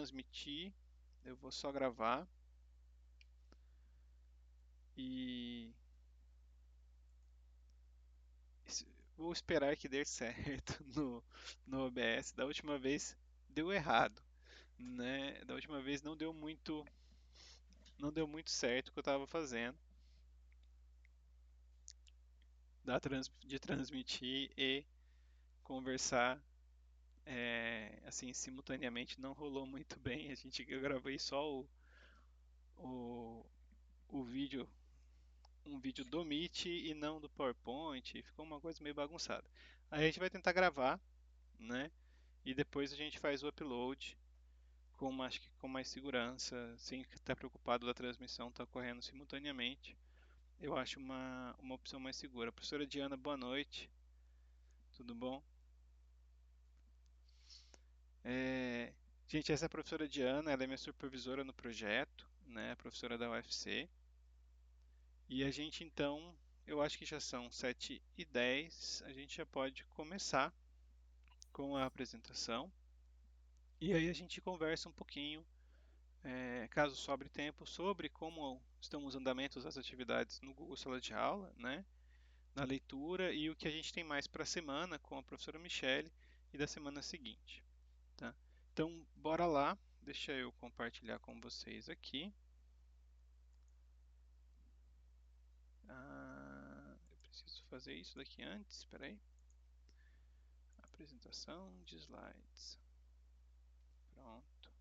transmitir, eu vou só gravar e vou esperar que dê certo no OBS. Da última vez deu errado, né? Da última vez não deu muito certo o que eu estava fazendo de transmitir e conversar assim simultaneamente não rolou muito bem. Eu gravei só o, o vídeo, um vídeo do Meet e não do PowerPoint. Ficou uma coisa meio bagunçada. Aí a gente vai tentar gravar, né? E depois a gente faz o upload acho que com mais segurança, sem estar preocupado da transmissão estar ocorrendo simultaneamente. Eu acho uma opção mais segura. Professora Diana, boa noite. Tudo bom? É, gente, essa é a professora Diana, ela é minha supervisora no projeto, né? Professora da UFC. E a gente então, eu acho que já são 7h10, a gente já pode começar com a apresentação. E aí a gente conversa um pouquinho, caso sobre tempo, sobre como estão os andamentos das atividades no Google Sala de Aula, né? Na leitura e o que a gente tem mais para a semana com a professora Michele e da semana seguinte, tá? Então, bora lá. Deixa eu compartilhar com vocês aqui. Eu preciso fazer isso daqui antes, espera aí. Apresentação de slides. Pronto.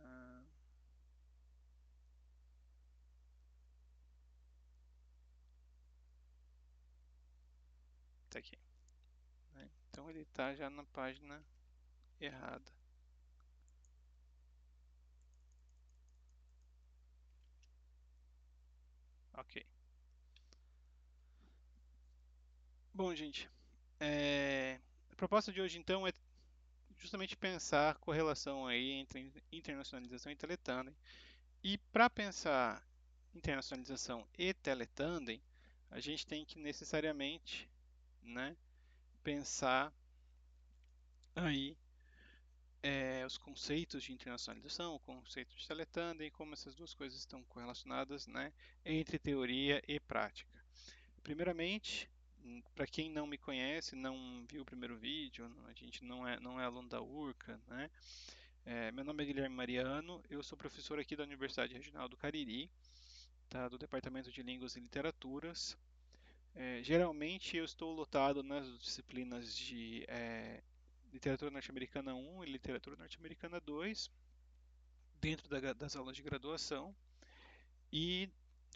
Ah, tá aqui, né? Então ele está já na página errada. Ok. Bom, gente, a proposta de hoje então é justamente pensar a correlação aí entre internacionalização e teletandem. E para pensar internacionalização e teletandem, a gente tem que necessariamente, né, pensar aí os conceitos de internacionalização, o conceito de teletandem, como essas duas coisas estão correlacionadas, né, entre teoria e prática. Primeiramente, para quem não me conhece, não viu o primeiro vídeo, a gente não é aluno da URCA, né? Meu nome é Guilherme Mariano, eu sou professor aqui da Universidade Regional do Cariri, tá, do Departamento de Línguas e Literaturas. Geralmente eu estou lotado nas disciplinas de Literatura Norte-Americana 1 e Literatura Norte-Americana 2, dentro das aulas de graduação, e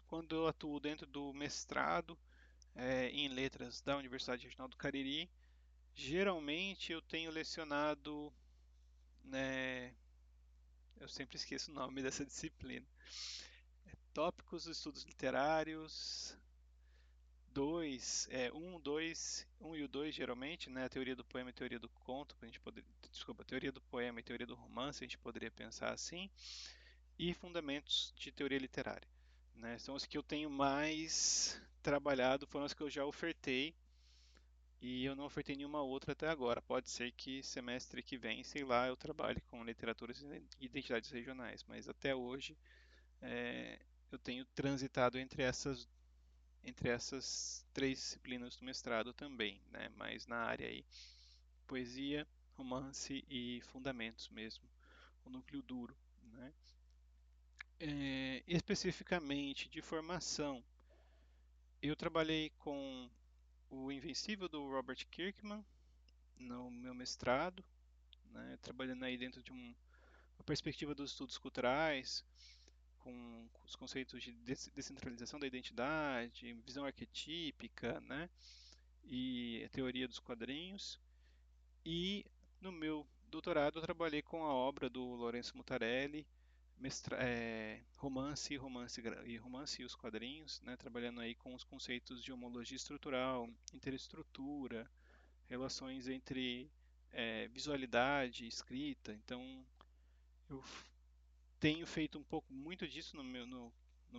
quando eu atuo dentro do mestrado em Letras da Universidade Regional do Cariri, geralmente eu tenho lecionado, né, eu sempre esqueço o nome dessa disciplina, tópicos dos estudos literários, dois, um e o dois geralmente, né? A teoria do poema e a teoria do conto, a gente poderia, desculpa, a teoria do poema e a teoria do romance, a gente poderia pensar assim, e fundamentos de teoria literária, né? São os que eu tenho mais trabalhado, foram os que eu já ofertei e eu não ofertei nenhuma outra até agora. Pode ser que semestre que vem, sei lá, eu trabalhe com literaturas e identidades regionais, mas até hoje eu tenho transitado entre essas três disciplinas do mestrado também, né? Mas na área aí, poesia, romance e fundamentos mesmo, o núcleo duro, né? Especificamente de formação, eu trabalhei com o Invencível do Robert Kirkman no meu mestrado, né? Trabalhando aí dentro de uma perspectiva dos estudos culturais, com os conceitos de descentralização da identidade, visão arquetípica, né? E a teoria dos quadrinhos. E no meu doutorado eu trabalhei com a obra do Lourenço Mutarelli, romance e os quadrinhos, né, trabalhando aí com os conceitos de homologia estrutural, interestrutura, relações entre visualidade e escrita. Então eu tenho feito um pouco muito disso no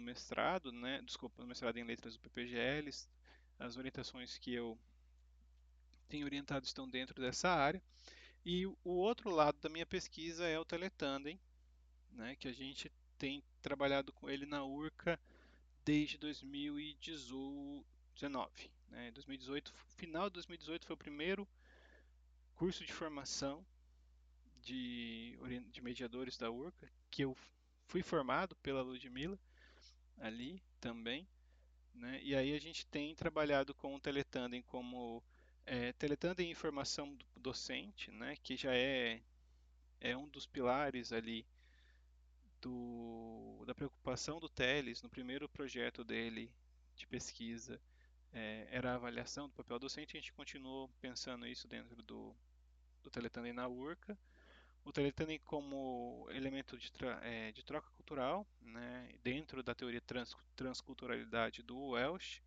mestrado, né? Desculpa, no mestrado em letras do PPGL. As orientações que eu tenho orientado estão dentro dessa área. E o outro lado da minha pesquisa é o teletandem, né? Que a gente tem trabalhado com ele na URCA desde 2019. Né? 2018, final de 2018 foi o primeiro curso de formação de mediadores da URCA, que eu fui formado pela Ludmilla ali também, né? E aí a gente tem trabalhado com o teletandem como teletandem e formação docente, né? Que já é um dos pilares ali da preocupação do Teles no primeiro projeto dele de pesquisa. Era a avaliação do papel docente, a gente continuou pensando isso dentro do teletandem na URCA. O teletandem como elemento de troca cultural, né, dentro da teoria transculturalidade do Welsh,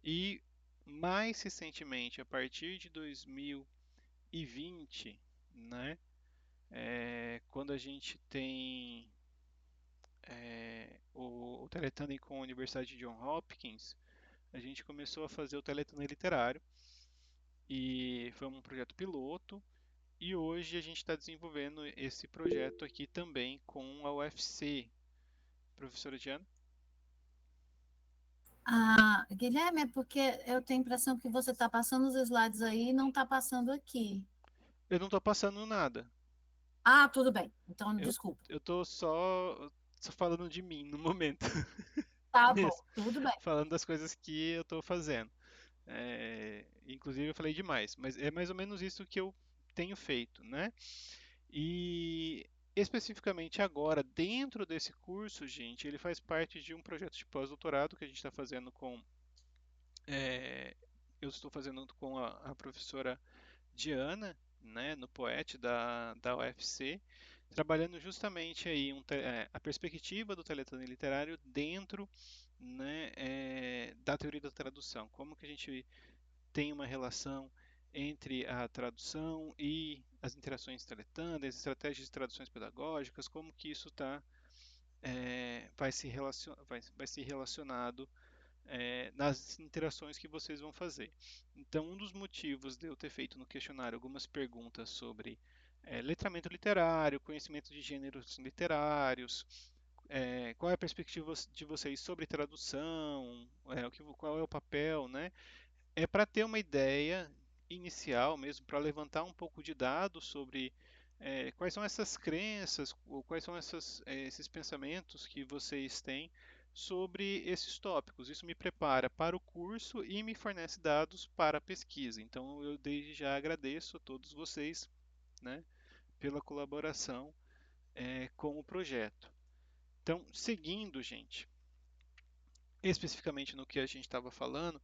e mais recentemente, a partir de 2020, né, quando a gente tem o teletandem com a Universidade de Johns Hopkins, a gente começou a fazer o teletandem literário, e foi um projeto piloto. E hoje a gente está desenvolvendo esse projeto aqui também com a UFC. Professora Diana? Ah, Guilherme, é porque eu tenho a impressão que você está passando os slides aí e não está passando aqui. Eu não estou passando nada. Ah, tudo bem. Então, Eu, desculpa. eu tô só falando de mim no momento Tá bom, mesmo. tudo bem. Falando das coisas que eu estou fazendo. Inclusive eu falei demais, mas é mais ou menos isso que eu tenho feito, né? E especificamente agora, dentro desse curso, gente, ele faz parte de um projeto de pós-doutorado que a gente está fazendo é, eu estou fazendo com a professora Diana, né, no POET da UFC, trabalhando justamente aí a perspectiva do teletâneo literário dentro, né, da teoria da tradução. Como que a gente tem uma relação entre a tradução e as interações teletâneas, estratégias de traduções pedagógicas, como que isso vai se relacionado nas interações que vocês vão fazer. Então, um dos motivos de eu ter feito no questionário algumas perguntas sobre letramento literário, conhecimento de gêneros literários, qual é a perspectiva de vocês sobre tradução, qual é o papel, né? É para ter uma ideia inicial mesmo, para levantar um pouco de dados sobre quais são essas crenças, ou quais são esses pensamentos que vocês têm sobre esses tópicos. Isso me prepara para o curso e me fornece dados para a pesquisa. Então, eu desde já agradeço a todos vocês, né, pela colaboração com o projeto. Então, seguindo, gente, especificamente no que a gente estava falando,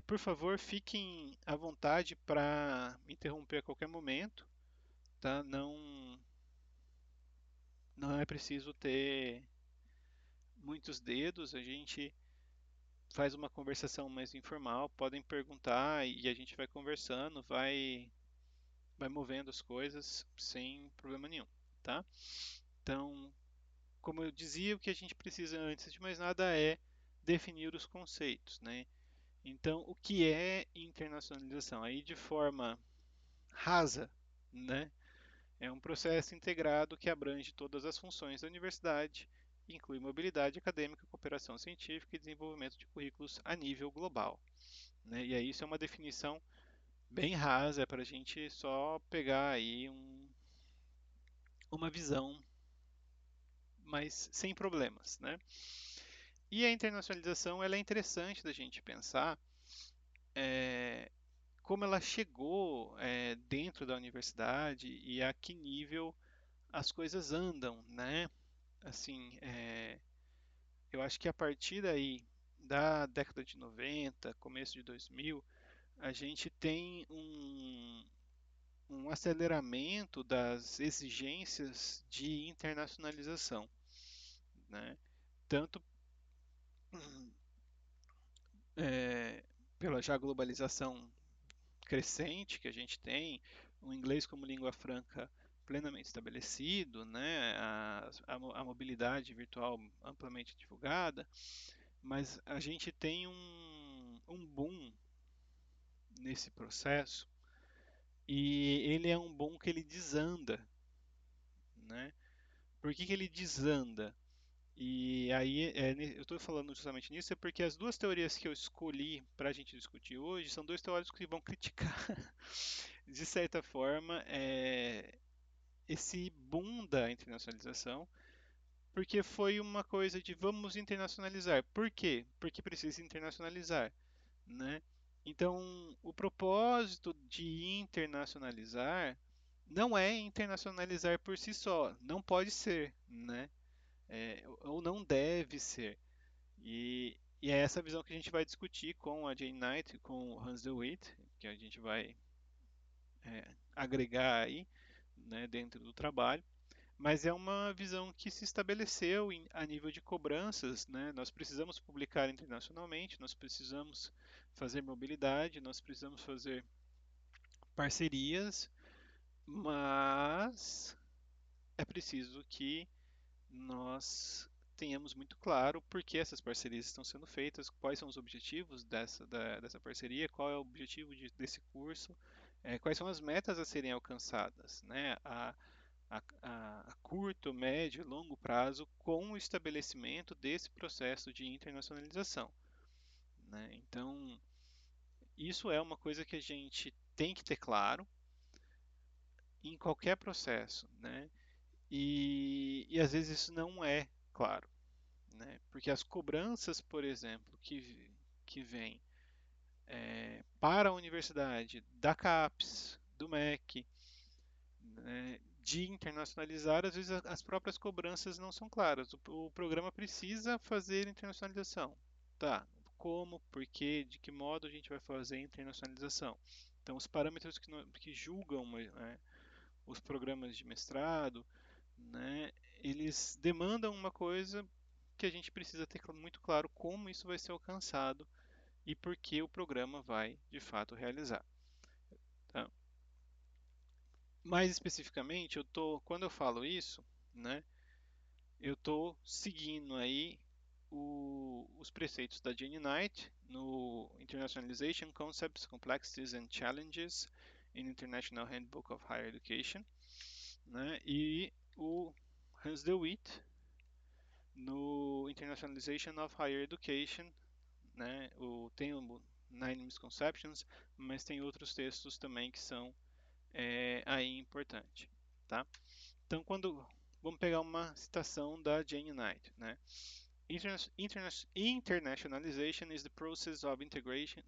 por favor, fiquem à vontade para me interromper a qualquer momento, tá? Não é preciso ter muitos dedos, a gente faz uma conversação mais informal, podem perguntar e a gente vai conversando, vai movendo as coisas sem problema nenhum, tá? Então, como eu dizia, o que a gente precisa antes de mais nada é definir os conceitos, né? Então, o que é internacionalização? Aí, de forma rasa, né? É um processo integrado que abrange todas as funções da universidade, inclui mobilidade acadêmica, cooperação científica e desenvolvimento de currículos a nível global, né? E aí isso é uma definição bem rasa, é para a gente só pegar aí uma visão, mas sem problemas, né? E a internacionalização ela é interessante da gente pensar é, como ela chegou dentro da universidade e a que nível as coisas andam, né? Assim, eu acho que a partir daí, da década de 90, começo de 2000, a gente tem um aceleramento das exigências de internacionalização, né? Tanto é, pela já globalização crescente que a gente tem, o inglês como língua franca plenamente estabelecido, né? A mobilidade virtual amplamente divulgada, mas a gente tem um boom nesse processo e ele é um boom que ele desanda, né? Por que que ele desanda? E aí, eu estou falando justamente nisso, é porque as duas teorias que eu escolhi para a gente discutir hoje são dois teóricos que vão criticar, de certa forma, esse boom da internacionalização, porque foi uma coisa de vamos internacionalizar. Por quê? Porque precisa internacionalizar, né? Então, o propósito de internacionalizar não é internacionalizar por si só, não pode ser, né? Ou não deve ser. E é essa visão que a gente vai discutir com a Jane Knight, com o Hans de Witt, que a gente vai agregar aí, né, dentro do trabalho. Mas é uma visão que se estabeleceu a nível de cobranças, né? Nós precisamos publicar internacionalmente, nós precisamos fazer mobilidade, nós precisamos fazer parcerias, mas é preciso que nós tenhamos muito claro por que essas parcerias estão sendo feitas, quais são os objetivos dessa parceria, qual é o objetivo desse curso, quais são as metas a serem alcançadas, né? A curto, médio e longo prazo com o estabelecimento desse processo de internacionalização, né? Então, isso é uma coisa que a gente tem que ter claro em qualquer processo, né? E às vezes isso não é claro, né? Porque as cobranças, por exemplo, que vêm para a universidade da CAPES, do MEC, né, de internacionalizar, às vezes as próprias cobranças não são claras. O programa precisa fazer internacionalização. Tá, como, por quê, de que modo a gente vai fazer a internacionalização? Então, os parâmetros que julgam, né, os programas de mestrado, né, eles demandam uma coisa que a gente precisa ter muito claro como isso vai ser alcançado e por que o programa vai, de fato, realizar. Tá? Mais especificamente, quando eu falo isso, né, eu estou seguindo aí os preceitos da Jane Knight no Internationalization Concepts, Complexities and Challenges in International Handbook of Higher Education, né, e o Hans de Witt no Internationalization of Higher Education, né, tem o Nine Misconceptions, mas tem outros textos também que são aí importantes, tá? Então, vamos pegar uma citação da Jane Knight, né? Internationalization is the process of integration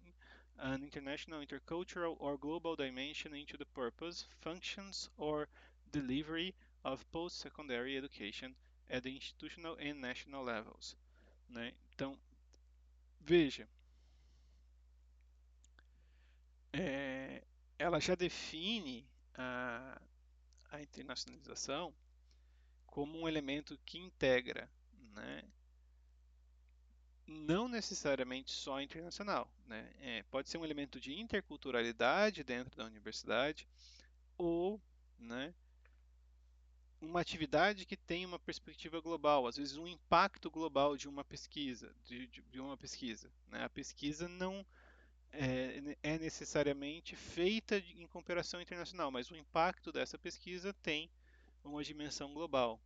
an international, intercultural, or global dimension into the purpose, functions, or delivery of post-secondary education at the institutional and national levels, né? Então, veja, é, ela já define a internacionalização como um elemento que integra, né? Não necessariamente só internacional, né? Pode ser um elemento de interculturalidade dentro da universidade ou, né, uma atividade que tem uma perspectiva global, às vezes um impacto global de uma pesquisa, de uma pesquisa, né? A pesquisa não é necessariamente feita em cooperação internacional, mas o impacto dessa pesquisa tem uma dimensão global,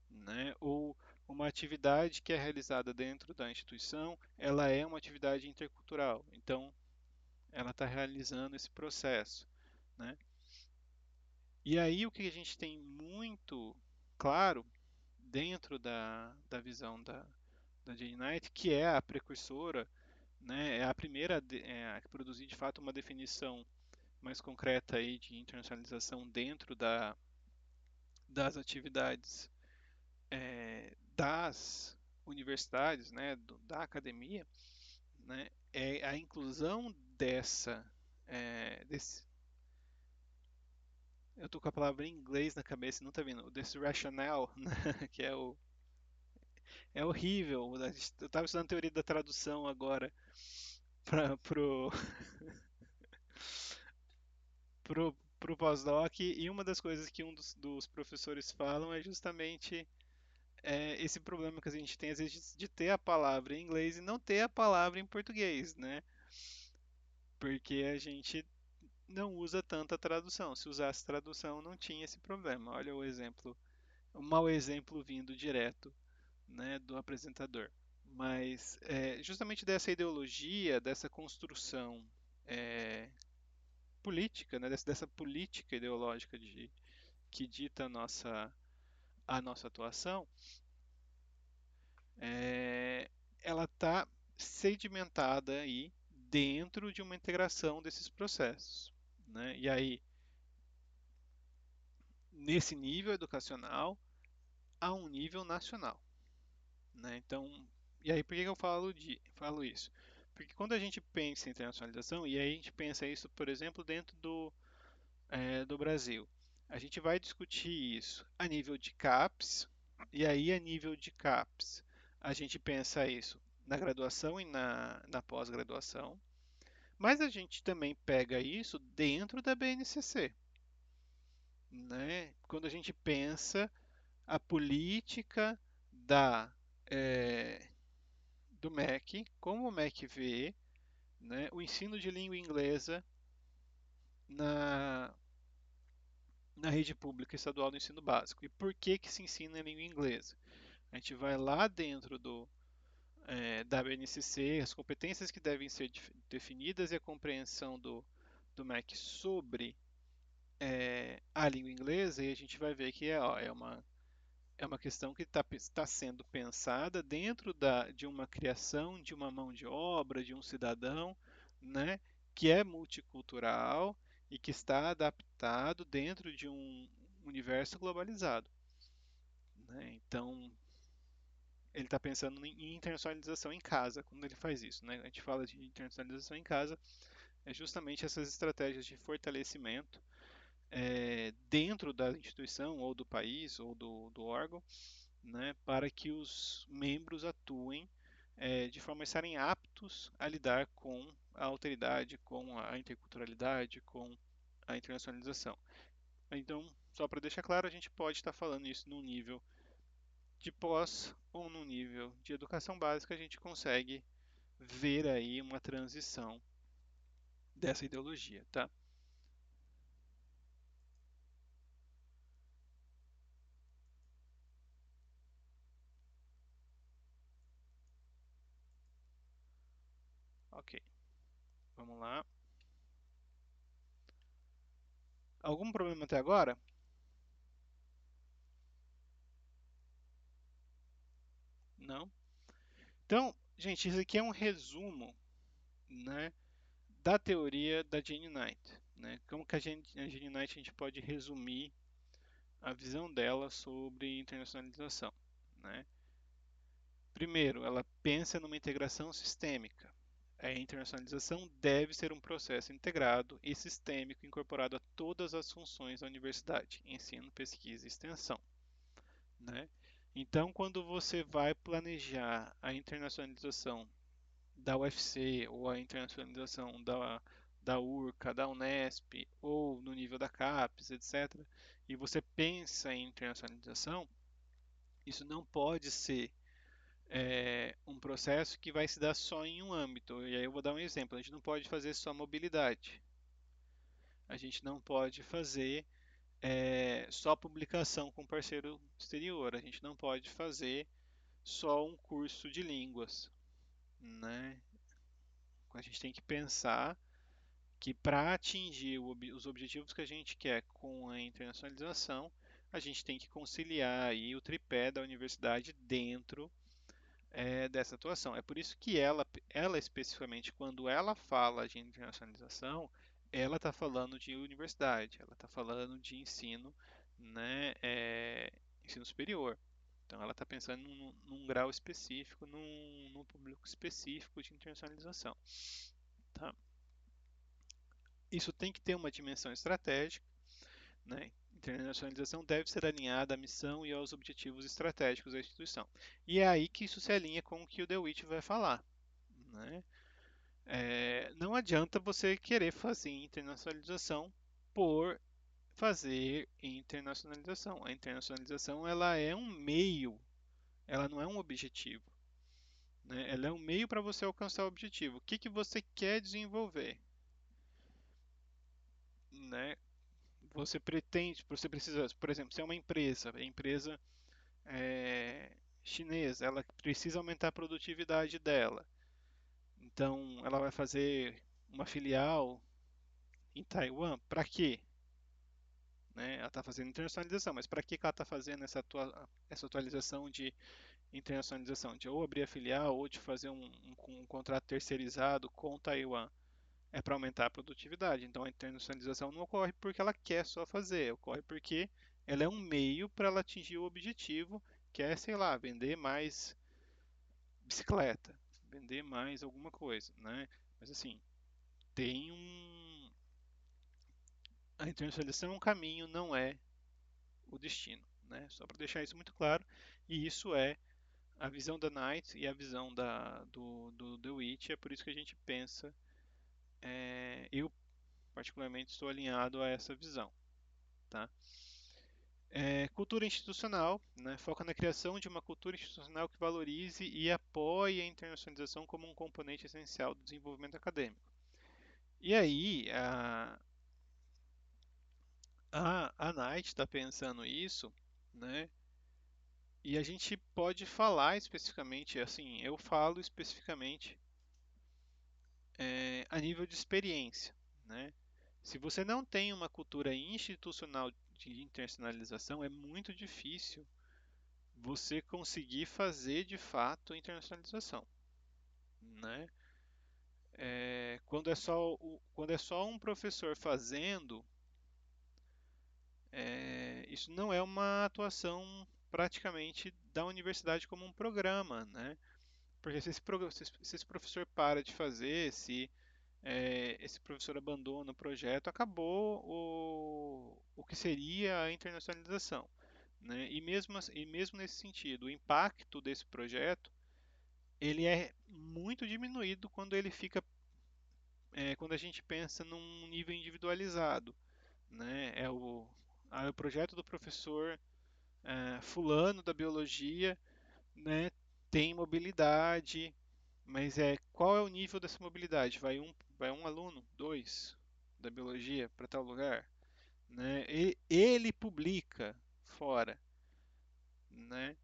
né? Ou uma atividade que é realizada dentro da instituição, ela é uma atividade intercultural. Então, ela está realizando esse processo, né? E aí o que a gente tem muito claro dentro da visão da Jane Knight, que é a precursora, né? É a primeira a produzir de fato uma definição mais concreta aí de internacionalização dentro das atividades das universidades, né, da academia, né, é a inclusão desse, eu tô com a palavra em inglês na cabeça e não tá vindo, desse rationale, né, que é horrível. Eu estava estudando teoria da tradução agora para o pós-doc, e uma das coisas que um dos professores falam é justamente esse problema que a gente tem às vezes de ter a palavra em inglês e não ter a palavra em português, né? Porque a gente não usa tanta tradução. Se usasse tradução, não tinha esse problema. Olha o exemplo, o mau exemplo vindo direto, né, do apresentador. Mas justamente dessa ideologia, dessa construção é, política, né, dessa política ideológica que dita a nossa atuação, é, ela está sedimentada aí dentro de uma integração desses processos, né? E aí, nesse nível educacional, a um nível nacional, né? Então, e aí por que que eu falo isso? Porque quando a gente pensa em internacionalização, e aí a gente pensa isso, por exemplo, dentro do Brasil, a gente vai discutir isso a nível de CAPES, e aí a nível de CAPES, a gente pensa isso na graduação e na pós-graduação, mas a gente também pega isso dentro da BNCC, né? Quando a gente pensa a política da, eh, do MEC, como o MEC vê, né, o ensino de língua inglesa na, na rede pública estadual do ensino básico. E por que que se ensina em língua inglesa? A gente vai lá dentro da BNCC, as competências que devem ser definidas e a compreensão do MEC sobre a língua inglesa, e a gente vai ver que é uma questão que está sendo pensada dentro de uma criação de uma mão de obra, de um cidadão, né, que é multicultural e que está adaptado dentro de um universo globalizado, né? Então, ele está pensando em internacionalização em casa quando ele faz isso, né? A gente fala de internacionalização em casa, é justamente essas estratégias de fortalecimento dentro da instituição ou do país ou do órgão, né, para que os membros atuem de forma a estarem aptos a lidar com a alteridade, com a interculturalidade, com a internacionalização. Então, só para deixar claro, a gente pode estar falando isso num nível de pós ou num nível de educação básica, a gente consegue ver aí uma transição dessa ideologia, tá? Ok, vamos lá. Algum problema até agora? Não? Então, gente, isso aqui é um resumo, né, da teoria da Jane Knight, né? Como que a Jane Knight a gente pode resumir a visão dela sobre internacionalização, né? Primeiro, ela pensa numa integração sistêmica. A internacionalização deve ser um processo integrado e sistêmico incorporado a todas as funções da universidade, ensino, pesquisa e extensão, né? Então, quando você vai planejar a internacionalização da UFC ou a internacionalização da URCA, da Unesp ou no nível da CAPES, etc., e você pensa em internacionalização, isso não pode ser um processo que vai se dar só em um âmbito. E aí eu vou dar um exemplo: a gente não pode fazer só mobilidade, a gente não pode fazer só publicação com parceiro exterior, a gente não pode fazer só um curso de línguas, né? A gente tem que pensar que para atingir os objetivos que a gente quer com a internacionalização, a gente tem que conciliar aí o tripé da universidade dentro dessa atuação. É por isso que ela especificamente, quando ela fala de internacionalização, ela está falando de universidade, ela está falando de ensino, né, ensino superior. Então ela está pensando num grau específico, num público específico de internacionalização. Tá? Isso tem que ter uma dimensão estratégica, né? Internacionalização deve ser alinhada à missão e aos objetivos estratégicos da instituição. E é aí que isso se alinha com o que o DeWitt vai falar, né? Não adianta você querer fazer internacionalização por fazer internacionalização. A internacionalização ela é um meio, ela não é um objetivo, né? Ela é um meio para você alcançar o objetivo. O que que você quer desenvolver, né? Você pretende, você precisa, por exemplo, se é uma empresa, a empresa chinesa, ela precisa aumentar a produtividade dela. Então, ela vai fazer uma filial em Taiwan. Para quê? Né? Ela está fazendo internacionalização, mas para que ela está fazendo essa atualização de internacionalização? De ou abrir a filial ou de fazer um contrato terceirizado com Taiwan? É para aumentar a produtividade. Então a internacionalização não ocorre porque ela quer só fazer, ocorre porque ela é um meio para ela atingir o objetivo, que é, sei lá, vender mais bicicleta, vender mais alguma coisa, né? Mas assim, tem um. A internacionalização é um caminho, não é o destino, né? Só para deixar isso muito claro. E isso é a visão da Knight e a visão do The Witch. É por isso que a gente pensa. Eu, particularmente, estou alinhado a essa visão. Tá? Cultura institucional, né? Foca na criação de uma cultura institucional que valorize e apoie a internacionalização como um componente essencial do desenvolvimento acadêmico. E aí, a Knight está pensando isso, né? E a gente pode falar especificamente, assim, eu falo especificamente a nível de experiência, né? Se você não tem uma cultura institucional de internacionalização, é muito difícil você conseguir fazer de fato a internacionalização, né? Quando é só um professor fazendo, isso não é uma atuação praticamente da universidade como um programa, né? Porque se esse professor para de fazer, se esse professor abandona o projeto, acabou o que seria a internacionalização, né? E mesmo nesse sentido, o impacto desse projeto ele é muito diminuído quando ele fica, quando a gente pensa num nível individualizado, né? O projeto do professor fulano da biologia, né? Tem mobilidade, mas qual é o nível dessa mobilidade? Vai um aluno, dois da biologia para tal lugar, né? Ele publica fora, né?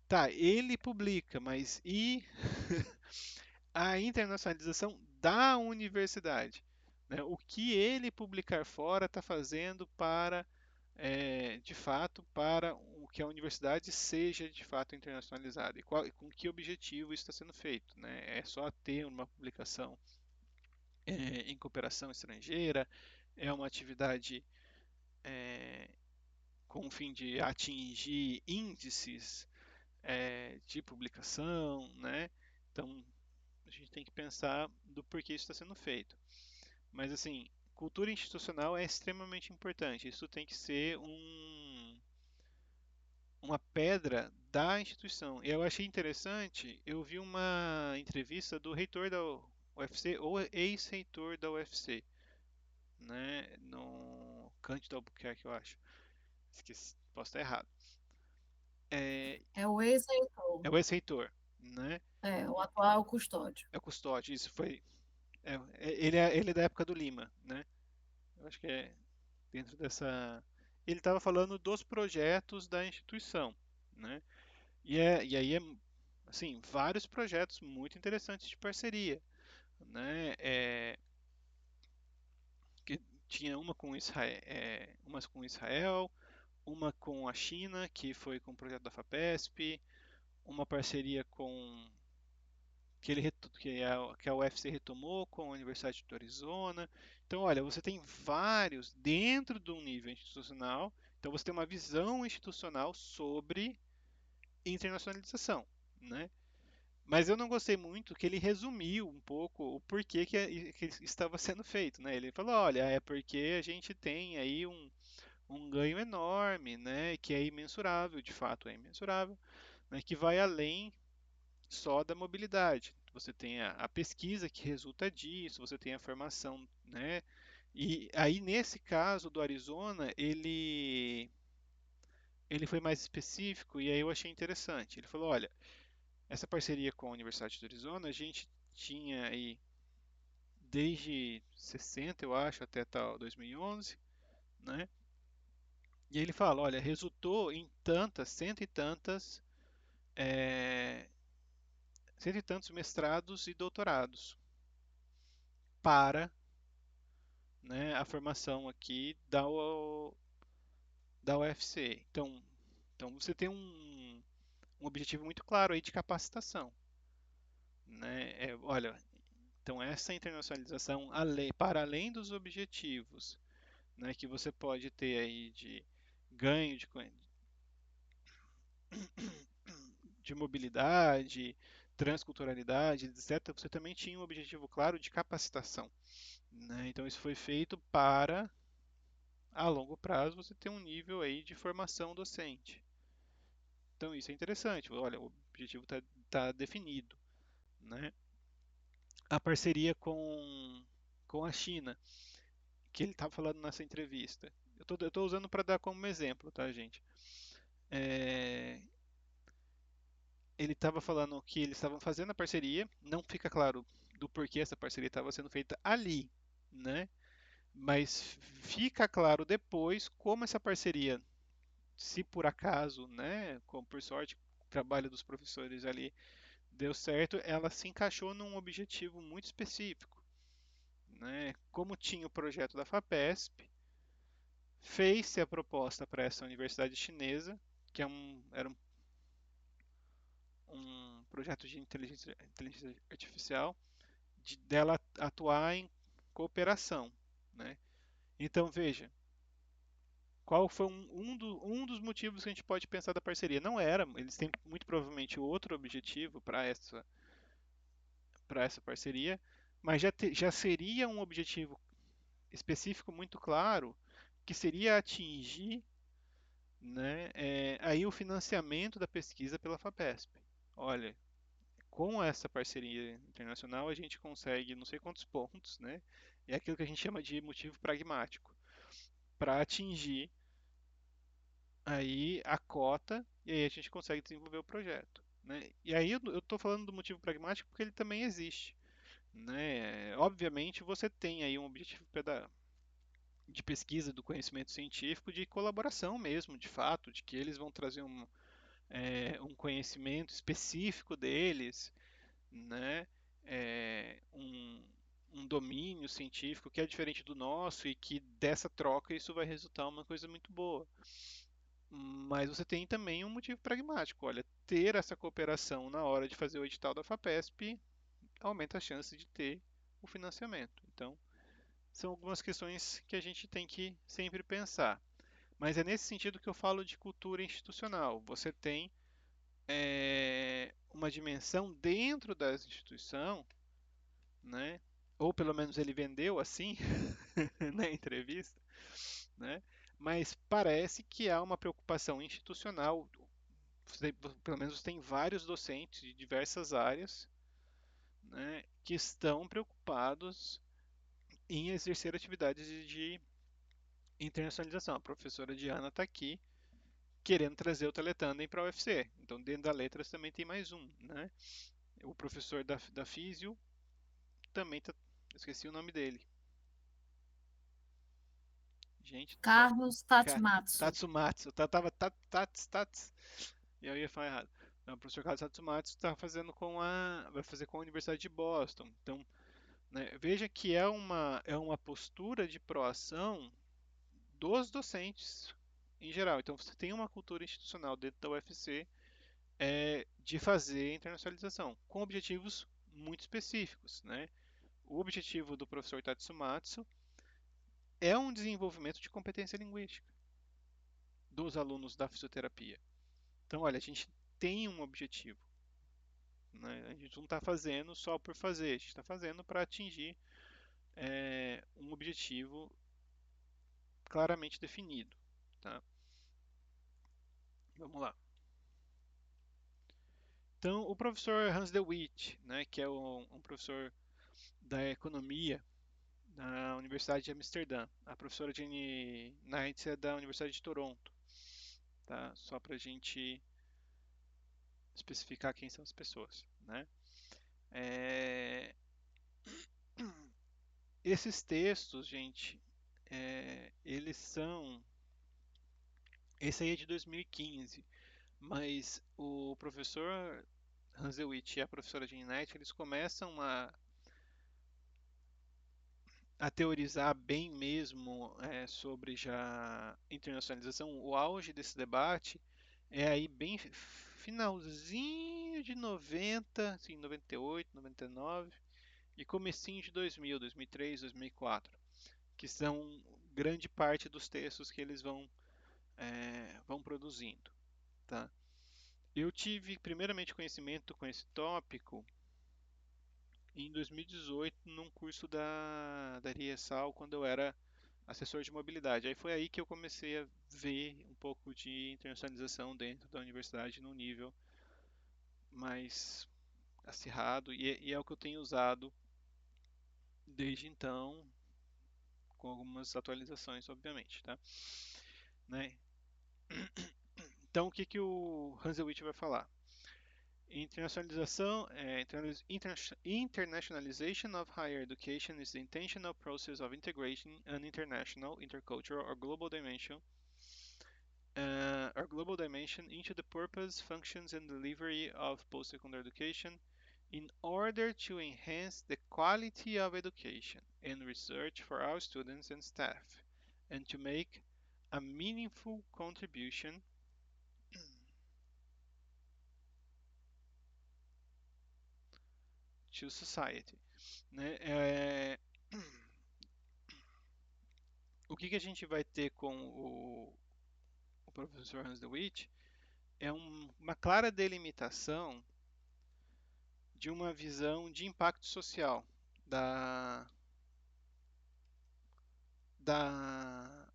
Tá, ele publica, mas e a internacionalização da universidade, né? O que ele publicar fora está fazendo para, de fato, para o que a universidade seja de fato internacionalizada e com que objetivo isso está sendo feito, né? É só ter uma publicação em cooperação estrangeira, é uma atividade com o fim de atingir índices de publicação, né? Então a gente tem que pensar do porquê isso está sendo feito. Mas assim, cultura institucional é extremamente importante. Isso tem que ser uma pedra da instituição. E eu achei interessante, eu vi uma entrevista do reitor da UFC, ou ex-reitor da UFC, né, no Cândido Albuquerque, eu acho. Esqueci, posso estar errado. É, É o ex-reitor, é o ex-reitor, né? o atual custódio. É o custódio, isso foi. Ele é da época do Lima, né? Eu acho que é dentro dessa. Ele estava falando dos projetos da instituição, né? E aí assim, vários projetos muito interessantes de parceria, né? Que tinha umas com Israel, uma com a China, que foi com o projeto da FAPESP, uma parceria com que a UFC retomou com a Universidade do Arizona. Então, olha, você tem vários dentro de um nível institucional. Então, você tem uma visão institucional sobre internacionalização, né? Mas eu não gostei muito que ele resumiu um pouco o porquê que estava sendo feito, né? Ele falou, olha, é porque a gente tem aí um ganho enorme, né? Que é imensurável, de fato é imensurável, né? Que vai além só da mobilidade. Você tem a pesquisa que resulta disso, você tem a formação, né, E aí, nesse caso do Arizona, ele foi mais específico e aí eu achei interessante. Ele falou, olha, essa parceria com a Universidade do Arizona, a gente tinha aí desde 60, eu acho, até tal 2011, né? E ele fala, olha, resultou em tantas, é, cento e tantos mestrados e doutorados para, né, a formação aqui da UFC. Então você tem um objetivo muito claro aí de capacitação, né? Olha, então essa internacionalização para além dos objetivos, né, que você pode ter aí de ganho de mobilidade, transculturalidade, etc., você também tinha um objetivo claro de capacitação, né? Então isso foi feito para, a longo prazo, você ter um nível aí de formação docente. Então isso é interessante. Olha, o objetivo está definido, né? A parceria com a China, que ele estava falando nessa entrevista. Eu tô usando para dar como exemplo, tá, gente? É, ele estava falando que eles estavam fazendo a parceria, não fica claro do porquê essa parceria estava sendo feita ali, né? Mas fica claro depois como essa parceria, se por acaso, né, como por sorte, o trabalho dos professores ali deu certo, ela se encaixou num objetivo muito específico, né? Como tinha o projeto da FAPESP, fez-se a proposta para essa universidade chinesa, que era um projeto de inteligência artificial, dela atuar em cooperação, né? Então veja, qual foi um dos motivos que a gente pode pensar da parceria? Não era, eles têm muito provavelmente outro objetivo para essa parceria, mas já seria um objetivo específico muito claro, que seria atingir, né, aí o financiamento da pesquisa pela FAPESP. Olha, com essa parceria internacional a gente consegue não sei quantos pontos, né? É aquilo que a gente chama de motivo pragmático, para atingir aí a cota e aí a gente consegue desenvolver o projeto, né? E aí eu estou falando do motivo pragmático porque ele também existe, né? Obviamente você tem aí um objetivo de pesquisa do conhecimento científico, de colaboração mesmo, de fato, de que eles vão trazer um conhecimento específico deles, né? Um domínio científico que é diferente do nosso e que dessa troca isso vai resultar uma coisa muito boa. Mas você tem também um motivo pragmático. Olha, ter essa cooperação na hora de fazer o edital da FAPESP aumenta a chance de ter o financiamento. Então, são algumas questões que a gente tem que sempre pensar. Mas é nesse sentido que eu falo de cultura institucional. Você tem uma dimensão dentro da instituição, né? Ou pelo menos ele vendeu assim na entrevista, né? Mas parece que há uma preocupação institucional. Pelo menos tem vários docentes de diversas áreas, né, que estão preocupados em exercer atividades de internacionalização. A professora Diana está aqui querendo trazer o Teletandem para a UFC. Então, dentro da Letras também tem mais um, né? O professor da Físio também tá. Esqueci o nome dele. Gente do céu. Carlos Tatsumatsu. Tatsumatsu. Tava Tats. E eu ia falar errado. Não, o professor Carlos Tatsumatsu está fazendo vai fazer com a Universidade de Boston. Então, né, veja que é uma postura de proação dos docentes em geral. Então, você tem uma cultura institucional dentro da UFC de fazer internacionalização, com objetivos muito específicos, né? O objetivo do professor Tatsumatsu é um desenvolvimento de competência linguística dos alunos da fisioterapia. Então, olha, a gente tem um objetivo, né? A gente não está fazendo só por fazer, a gente está fazendo para atingir um objetivo claramente definido, tá? Vamos lá. Então, o professor Hans de Witt, né, que é um professor da economia na Universidade de Amsterdã. A professora Jenny Knight é da Universidade de Toronto, tá? Só para a gente especificar quem são as pessoas, né? É, Esses textos, gente, eles são. Esse aí é de 2015, mas o professor Hanselwitz e a professora Jean Knight, eles começam a teorizar bem mesmo sobre já internacionalização. O auge desse debate é aí bem finalzinho de 90, assim, 98, 99 e comecinho de 2000, 2003, 2004, que são grande parte dos textos que eles vão produzindo, tá? Eu tive primeiramente conhecimento com esse tópico em 2018 num curso da ESAL, quando eu era assessor de mobilidade. Aí foi aí que eu comecei a ver um pouco de internacionalização dentro da universidade num nível mais acirrado e é o que eu tenho usado desde então, com algumas atualizações, obviamente, tá? Né? Então, o que que o Hanselwitz vai falar? Internationalization, internationalization of higher education is the intentional process of integrating an international, intercultural, or global dimension into the purpose, functions, and delivery of post-secondary education in order to enhance the quality of education and research for our students and staff, and to make a meaningful contribution to society. Né? O que a gente vai ter com o professor Hans de Witt é uma clara delimitação de uma visão de impacto social da, da,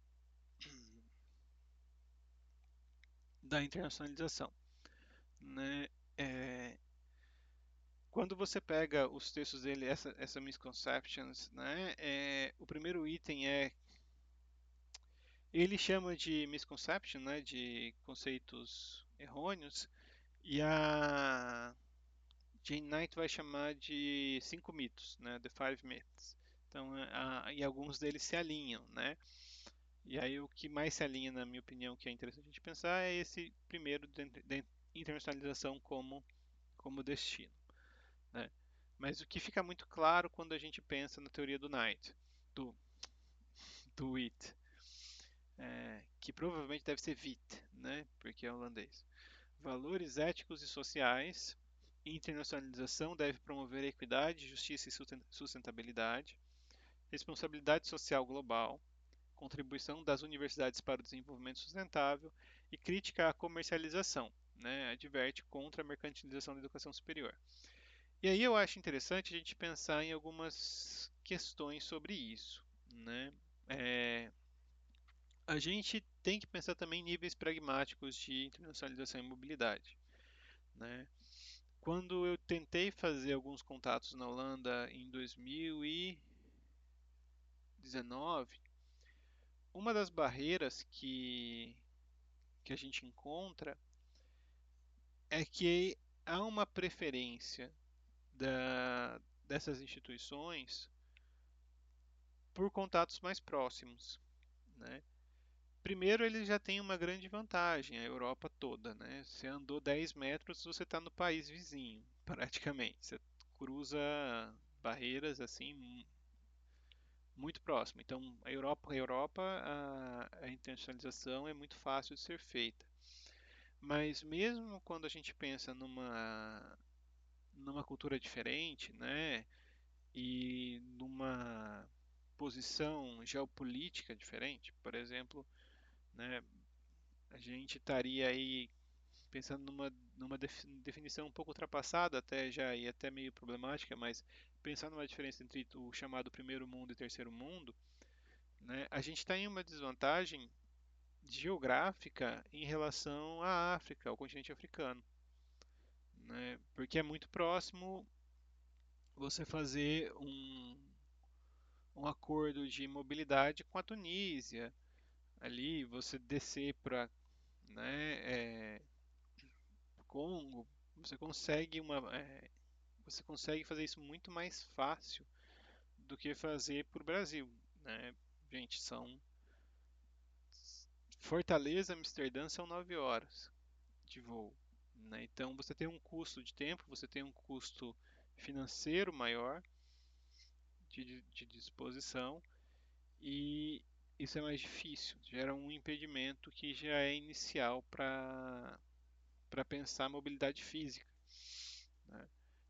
da internacionalização. Né? É, Quando você pega os textos dele, essa misconceptions, né? O primeiro item ele chama de misconception, né? De conceitos errôneos, e a Jane Knight vai chamar de cinco mitos, né? The Five Myths. Então, e alguns deles se alinham, né? E aí o que mais se alinha, na minha opinião, que é interessante a gente pensar é esse primeiro de internacionalização como destino, né? Mas o que fica muito claro quando a gente pensa na teoria do Knight, do, do Witt, que provavelmente deve ser Witt, né? Porque é holandês. Valores éticos e sociais. Internacionalização deve promover a equidade, justiça e sustentabilidade. Responsabilidade social global. Contribuição das universidades para o desenvolvimento sustentável. E crítica à comercialização. Né? Adverte contra a mercantilização da educação superior. E aí eu acho interessante a gente pensar em algumas questões sobre isso. Né? É, a gente tem que pensar também em níveis pragmáticos de internacionalização e mobilidade. Né? Quando eu tentei fazer alguns contatos na Holanda em 2019, uma das barreiras que a gente encontra é que há uma preferência dessas instituições por contatos mais próximos. Né? Primeiro, ele já tem uma grande vantagem, a Europa toda. Né? Você andou 10 metros, você está no país vizinho, praticamente. Você cruza barreiras assim muito próximo. Então, a internacionalização é muito fácil de ser feita. Mas mesmo quando a gente pensa numa cultura diferente, né, e numa posição geopolítica diferente, por exemplo, né, a gente estaria aí pensando numa definição um pouco ultrapassada até já e até meio problemática, mas pensando numa diferença entre o chamado primeiro mundo e terceiro mundo, né, a gente está em uma desvantagem geográfica em relação à África, ao continente africano, né? Porque é muito próximo você fazer um acordo de mobilidade com a Tunísia, ali você descer para, né, Congo, você consegue você consegue fazer isso muito mais fácil do que fazer para o Brasil, né? Gente, são Fortaleza, Amsterdã são 9 horas de voo, né? Então você tem um custo de tempo, você tem um custo financeiro maior de disposição e isso é mais difícil, gera um impedimento que já é inicial para pensar mobilidade física, né?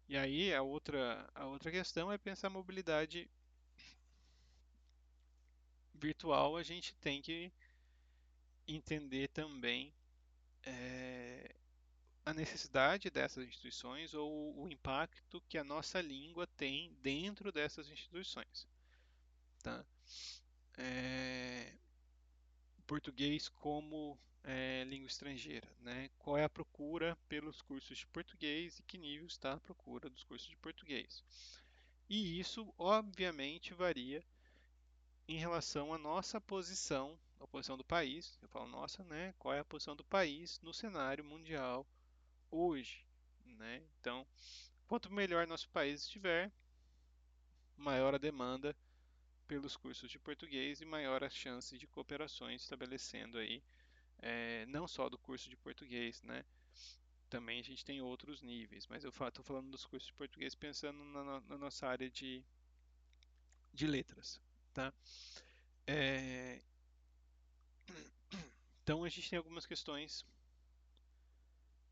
E aí a outra questão é pensar mobilidade virtual, a gente tem que entender também eh, a necessidade dessas instituições ou o impacto que a nossa língua tem dentro dessas instituições, tá? Eh, Português como língua estrangeira, né? Qual é a procura pelos cursos de português e que nível está a procura dos cursos de português? E isso, obviamente, varia em relação à nossa posição, a posição do país. Eu falo nossa, né? Qual é a posição do país no cenário mundial hoje, né? Então, quanto melhor nosso país estiver, maior a demanda pelos cursos de português e maior a chance de cooperações estabelecendo aí, não só do curso de português, né? Também a gente tem outros níveis, mas eu estou falando dos cursos de português pensando na nossa área de letras, tá? É, então a gente tem algumas questões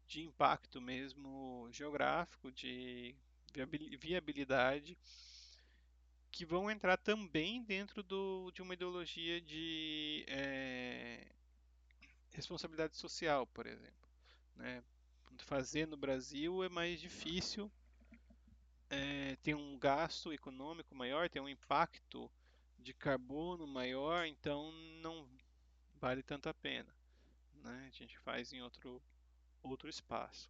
de impacto mesmo geográfico, de viabilidade, que vão entrar também dentro de uma ideologia de responsabilidade social, por exemplo, né? Fazer no Brasil é mais difícil, tem um gasto econômico maior, tem um impacto de carbono maior, então não vale tanto a pena, né? A gente faz em outro espaço.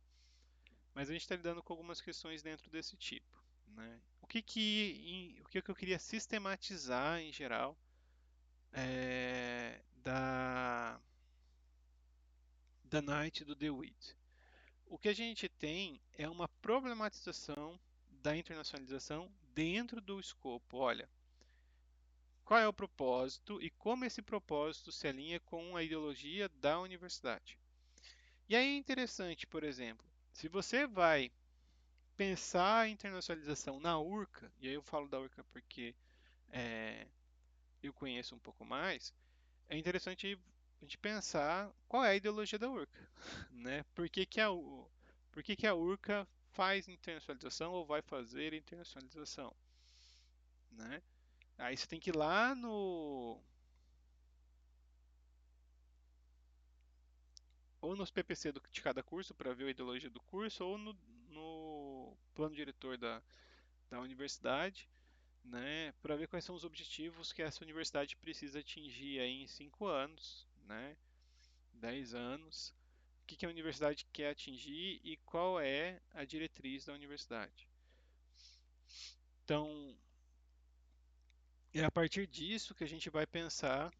Mas a gente está lidando com algumas questões dentro desse tipo, né? O que que eu queria sistematizar em geral da Knight e do DeWitt? O que a gente tem é uma problematização da internacionalização dentro do escopo. Olha, qual é o propósito e como esse propósito se alinha com a ideologia da universidade? E aí é interessante, por exemplo, se você vai pensar a internacionalização na URCA, e aí eu falo da URCA porque é, eu conheço um pouco mais, é interessante a gente pensar qual é a ideologia da URCA, né? Por que que a URCA faz internacionalização ou vai fazer internacionalização, né? Aí você tem que ir lá no ou nos PPC de cada curso para ver a ideologia do curso ou no plano diretor da universidade, né, para ver quais são os objetivos que essa universidade precisa atingir aí em 5 anos, né, 10 anos, o que que a universidade quer atingir e qual é a diretriz da universidade. Então, é a partir disso que a gente vai pensar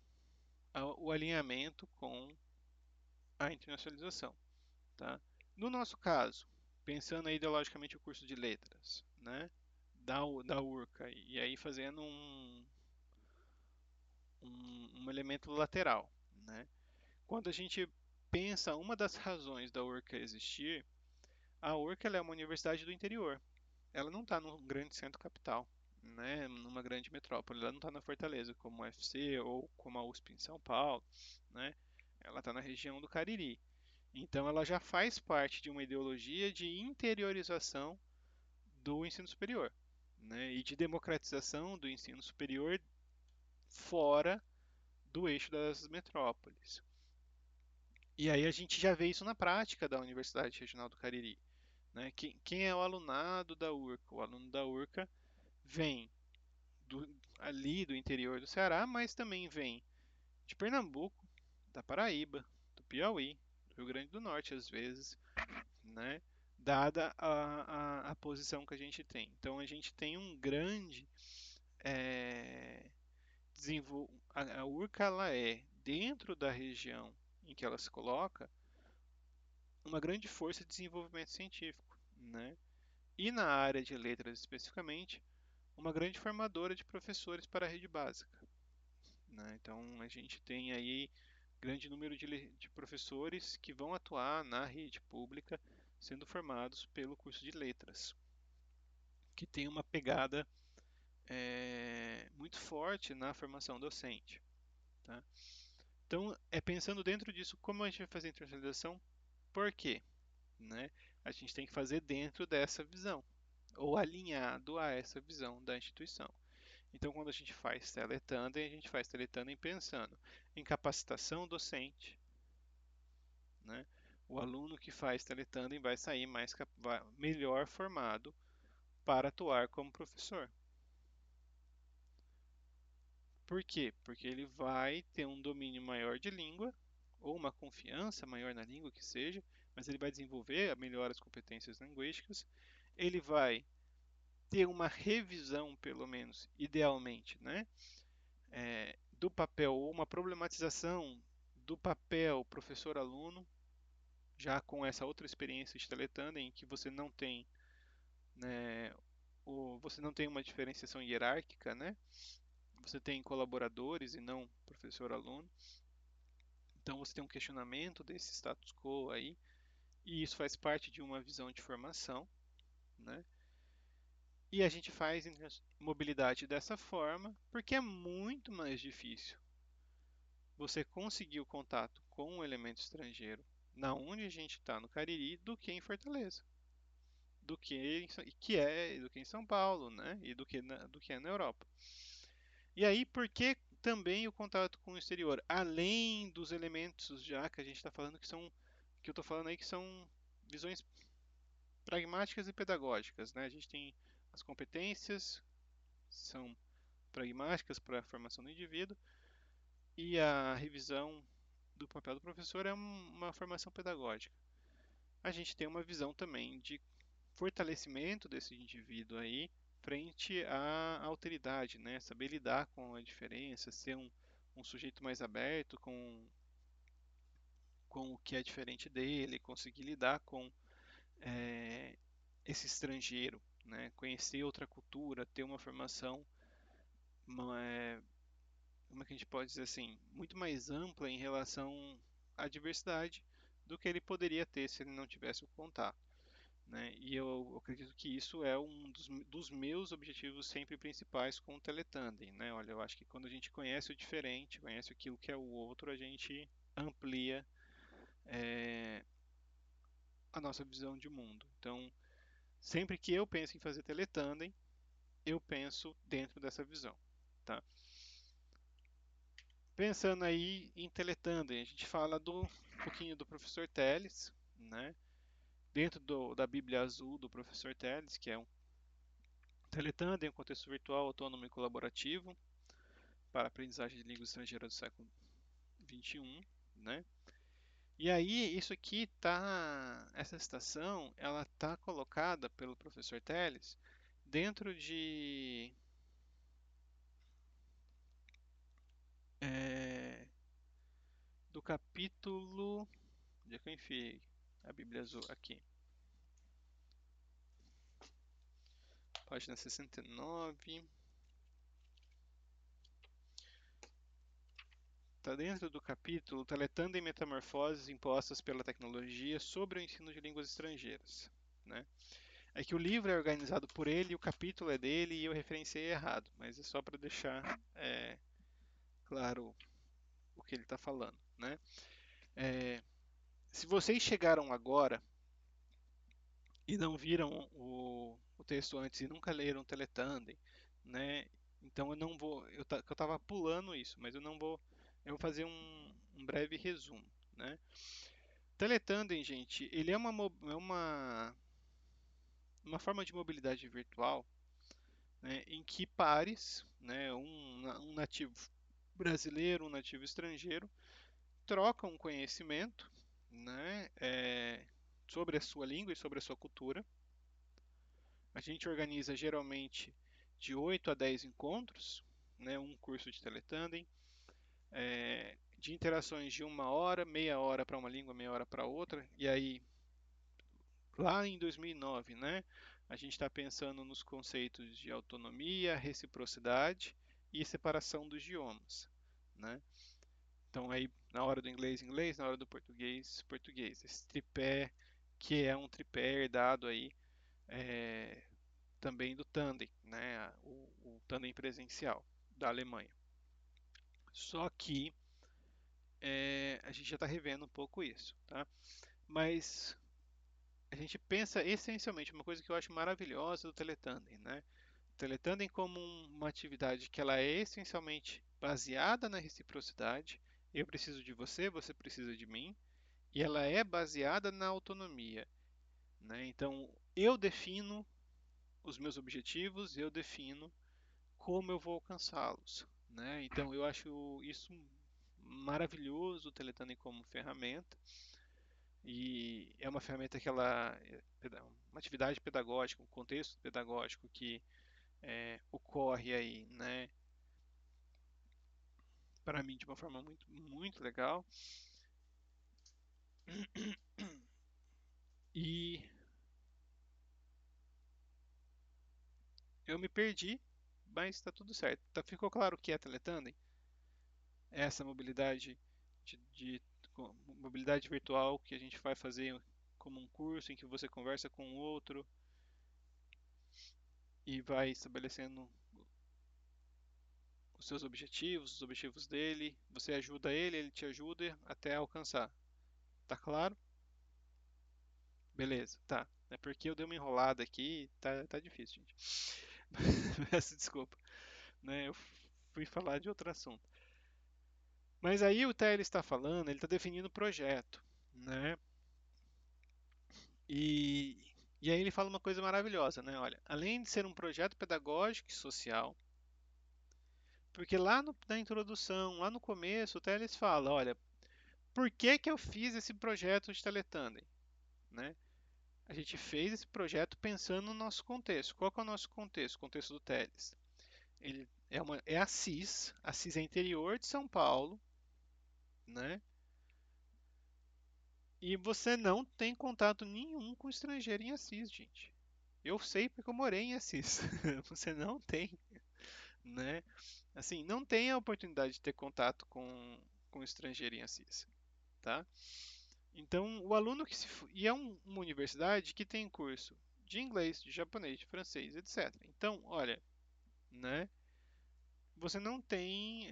o alinhamento com a internacionalização, tá? No nosso caso, pensando aí ideologicamente o curso de letras, né, da URCA, e aí fazendo um elemento lateral, né? Quando a gente pensa uma das razões da URCA existir, a URCA ela é uma universidade do interior. Ela não está num grande centro capital, né, numa grande metrópole. Ela não está na Fortaleza, como o UFC ou como a USP em São Paulo, né? Ela está na região do Cariri. Então ela já faz parte de uma ideologia de interiorização do ensino superior, né, e de democratização do ensino superior fora do eixo das metrópoles. E aí a gente já vê isso na prática da Universidade Regional do Cariri, né? Quem é o alunado da URCA? O aluno da URCA vem ali do interior do Ceará, mas também vem de Pernambuco, da Paraíba, do Piauí, do Rio Grande do Norte às vezes, né? Dada a posição que a gente tem. Então a gente tem um grande é, a URCA ela é, dentro da região em que ela se coloca, uma grande força de desenvolvimento científico, né? E na área de letras especificamente, uma grande formadora de professores para a rede básica, né? Então a gente tem aí grande número de professores que vão atuar na rede pública sendo formados pelo curso de letras, que tem uma pegada muito forte na formação docente. Tá? Então, é pensando dentro disso como a gente vai fazer a internacionalização, por quê? Né? A gente tem que fazer dentro dessa visão, ou alinhado a essa visão da instituição. Então, quando a gente faz teletandem, a gente faz teletandem pensando em capacitação docente, né? O aluno que faz teletandem vai sair melhor formado para atuar como professor. Por quê? Porque ele vai ter um domínio maior de língua, ou uma confiança maior na língua que seja, mas ele vai desenvolver melhor as competências linguísticas, ele vai ter uma revisão, pelo menos, idealmente, né, do papel, ou uma problematização do papel professor-aluno, já com essa outra experiência de teletandem, em que você não tem, né, você não tem uma diferenciação hierárquica, né, você tem colaboradores e não professor-aluno. Então você tem um questionamento desse status quo aí, e isso faz parte de uma visão de formação, né? E a gente faz mobilidade dessa forma porque é muito mais difícil você conseguir o contato com um elemento estrangeiro na onde a gente está no Cariri do que em Fortaleza, do que em São Paulo, né? E do que é na Europa. E aí, por que também o contato com o exterior? Além dos elementos já que a gente está falando que eu estou falando aí que são visões pragmáticas e pedagógicas, né? A gente tem as competências, são pragmáticas para a formação do indivíduo, e a revisão do papel do professor é uma formação pedagógica. A gente tem uma visão também de fortalecimento desse indivíduo aí frente à alteridade, né? Saber lidar com a diferença, ser um sujeito mais aberto com o que é diferente dele, conseguir lidar com é, esse estrangeiro, né? Conhecer outra cultura, ter uma formação, como é que a gente pode dizer assim, muito mais ampla em relação à diversidade do que ele poderia ter se ele não tivesse o contato. Né? E eu acredito que isso é um dos meus objetivos sempre principais com o teletandem. Né? Olha, eu acho que quando a gente conhece o diferente, conhece aquilo que é o outro, a gente amplia é, a nossa visão de mundo. Então, sempre que eu penso em fazer teletandem, eu penso dentro dessa visão. Tá? Pensando aí em teletandem, a gente fala um pouquinho do professor Teles, né? Dentro da Bíblia Azul do professor Teles, que é um teletandem, um contexto virtual, autônomo e colaborativo para aprendizagem de línguas estrangeiras do século XXI, né? E aí, essa citação, ela tá colocada pelo professor Teles dentro é, do capítulo, onde é que eu enfiei a Bíblia Azul aqui? Página 69. Está dentro do capítulo Teletandem Metamorfoses Impostas pela Tecnologia sobre o Ensino de Línguas Estrangeiras. Né? É que o livro é organizado por ele, o capítulo é dele e eu referenciei errado, mas é só para deixar claro o que ele está falando. Né? É, se vocês chegaram agora e não viram o texto antes e nunca leram Teletandem, né? Então eu não vou, eu estava pulando isso, mas eu vou fazer um breve resumo, né? Teletandem, gente, ele é uma forma de mobilidade virtual, né, em que pares, né, um nativo brasileiro, um nativo estrangeiro, trocam conhecimento, né, sobre a sua língua e sobre a sua cultura. A gente organiza geralmente de 8 a 10 encontros, né, um curso de teletandem, de interações de 1 hora, meia hora para uma língua, meia hora para outra, e aí lá em 2009, né, a gente está pensando nos conceitos de autonomia, reciprocidade e separação dos idiomas, né? Então aí na hora do inglês, inglês, na hora do português, português. Esse tripé que é um tripé herdado aí é, também do tandem, né? O tandem presencial da Alemanha. Só que a gente já está revendo um pouco isso, tá? Mas a gente pensa essencialmente uma coisa que eu acho maravilhosa do teletandem, né? O teletandem como uma atividade que ela é essencialmente baseada na reciprocidade. Eu preciso de você, você precisa de mim, e ela é baseada na autonomia, né? Então eu defino os meus objetivos, eu defino como eu vou alcançá-los, né? Então eu acho isso maravilhoso o Teletandem como ferramenta e é uma ferramenta que ela uma atividade pedagógica, um contexto pedagógico que ocorre aí, né? Para mim de uma forma muito muito legal e eu me perdi, mas está tudo certo. Tá, ficou claro o que é Teletandem? Essa mobilidade de mobilidade virtual que a gente vai fazer como um curso em que você conversa com o outro e vai estabelecendo os seus objetivos, os objetivos dele, você ajuda ele, ele te ajuda até alcançar. Tá claro? Beleza, tá. É porque eu dei uma enrolada aqui, tá difícil, gente. Peço desculpa, né? Eu fui falar de outro assunto. Mas aí o TL está falando, ele está definindo o projeto, né? E, e aí ele fala uma coisa maravilhosa, né? Olha, além de ser um projeto pedagógico e social, porque lá na introdução, lá no começo, o Teles fala, olha, por que que eu fiz esse projeto de Teletandem, né? A gente fez esse projeto pensando no nosso contexto. Qual que é o nosso contexto? O contexto do Teles. Ele é a CIS é interior de São Paulo, né? E você não tem contato nenhum com estrangeiro em Assis, gente. Eu sei porque eu morei em Assis. Você não tem, né? Assim, não tem a oportunidade de ter contato com estrangeiro em Assis, tá? Então, o aluno que se... E é uma universidade que tem curso de inglês, de japonês, de francês, etc. Então, olha, né? Você não tem,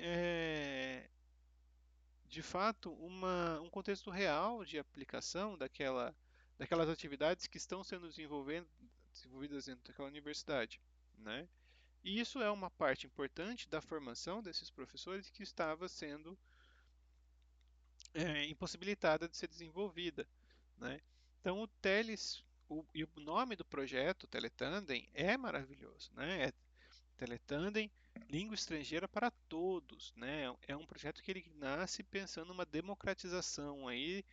de fato, um contexto real de aplicação daquelas atividades que estão sendo desenvolvidas dentro daquela universidade, né? E isso é uma parte importante da formação desses professores que estava sendo impossibilitada de ser desenvolvida, né? Então o Teles, e o nome do projeto Teletandem é maravilhoso, né? É Teletandem, língua estrangeira para todos, né? É um projeto que ele nasce pensando numa democratização aí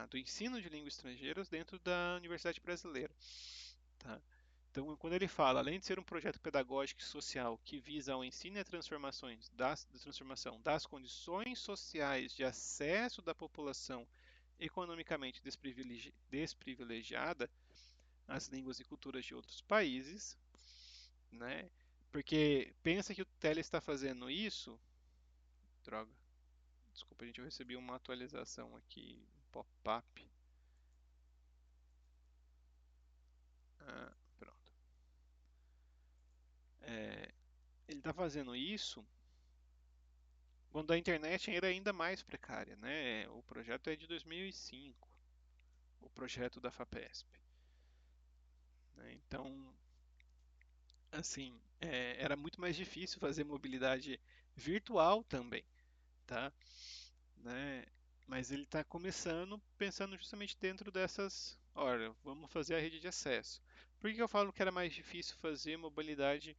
do ensino de línguas estrangeiras dentro da Universidade Brasileira, tá? Então, quando ele fala, além de ser um projeto pedagógico e social que visa ao ensino e a transformação das condições sociais de acesso da população economicamente desprivilegiada às línguas e culturas de outros países, né? Porque pensa que o Tele está fazendo isso. Droga, desculpa, gente, eu recebi uma atualização aqui, um pop-up. Ah, pronto. Ele está fazendo isso quando a internet era ainda mais precária, né? O projeto é de 2005, o projeto da FAPESP, né? Então, assim, era muito mais difícil fazer mobilidade virtual também, tá? Né? Mas ele está começando pensando justamente dentro dessas, olha, vamos fazer a rede de acesso. Por que eu falo que era mais difícil fazer mobilidade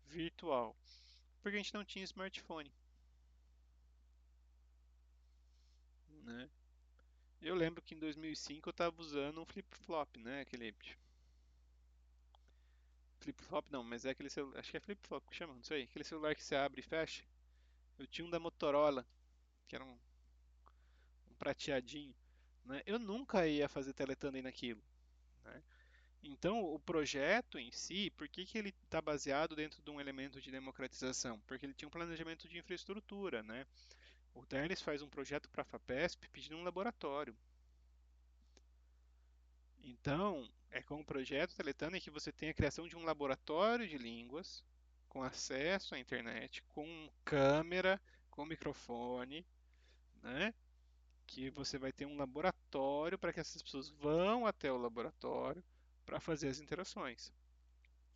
virtual? Porque a gente não tinha smartphone, né? Eu lembro que em 2005 eu estava usando um flip-flop, né? Aquele Flip-flop não, mas é aquele celular, acho que é flip-flop que chama, não sei, aquele celular que você abre e fecha. Eu tinha um da Motorola, que era um prateadinho, né? Eu nunca ia fazer teletandem naquilo, né? Então, o projeto em si, por que que ele está baseado dentro de um elemento de democratização? Porque ele tinha um planejamento de infraestrutura, né? O Teles faz um projeto para a FAPESP pedindo um laboratório. Então, é com o projeto Teletânia que você tem a criação de um laboratório de línguas, com acesso à internet, com câmera, com microfone, né? Que você vai ter um laboratório para que essas pessoas vão até o laboratório para fazer as interações.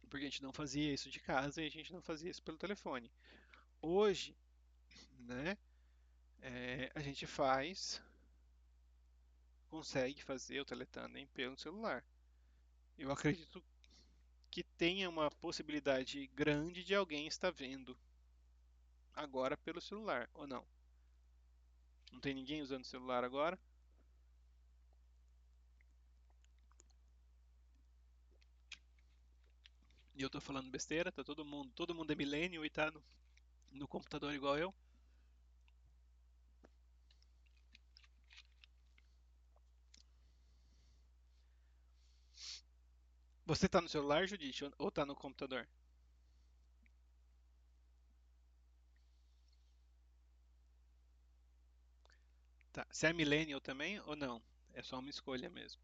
Porque a gente não fazia isso de casa e a gente não fazia isso pelo telefone. Hoje, né, a gente consegue fazer o teletandem pelo celular. Eu acredito que tenha uma possibilidade grande de alguém estar vendo agora pelo celular, ou não? Não tem ninguém usando o celular agora? E eu tô falando besteira, tá todo mundo é millennial e tá no computador igual eu? Você tá no celular, Judite, ou tá no computador? Tá. Você é millennial também ou não? É só uma escolha mesmo.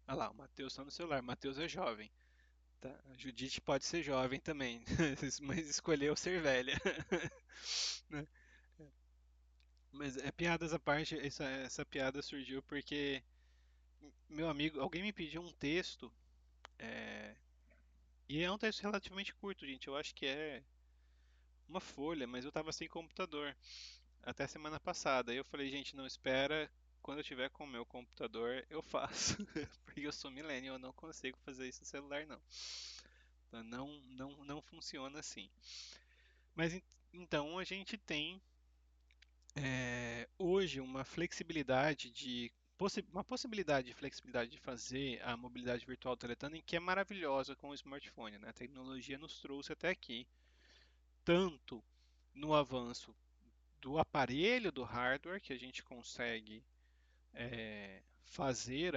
Ah lá, o Matheus tá no celular. O Matheus é jovem. Tá? A Judite pode ser jovem também, mas escolheu ser velha. Né? Mas é piadas à parte, essa piada surgiu porque meu amigo, alguém me pediu um texto, é, e é um texto relativamente curto, gente. Eu acho que é uma folha, mas eu tava sem computador até semana passada. Aí eu falei, gente, não espera, quando eu tiver com o meu computador, eu faço. Porque eu sou millennial, eu não consigo fazer isso no celular, não. Então, não funciona assim. Mas então a gente tem hoje uma flexibilidade uma possibilidade de flexibilidade de fazer a mobilidade virtual teletandem que é maravilhosa com o smartphone, né? A tecnologia nos trouxe até aqui, tanto no avanço do aparelho, do hardware, que a gente consegue fazer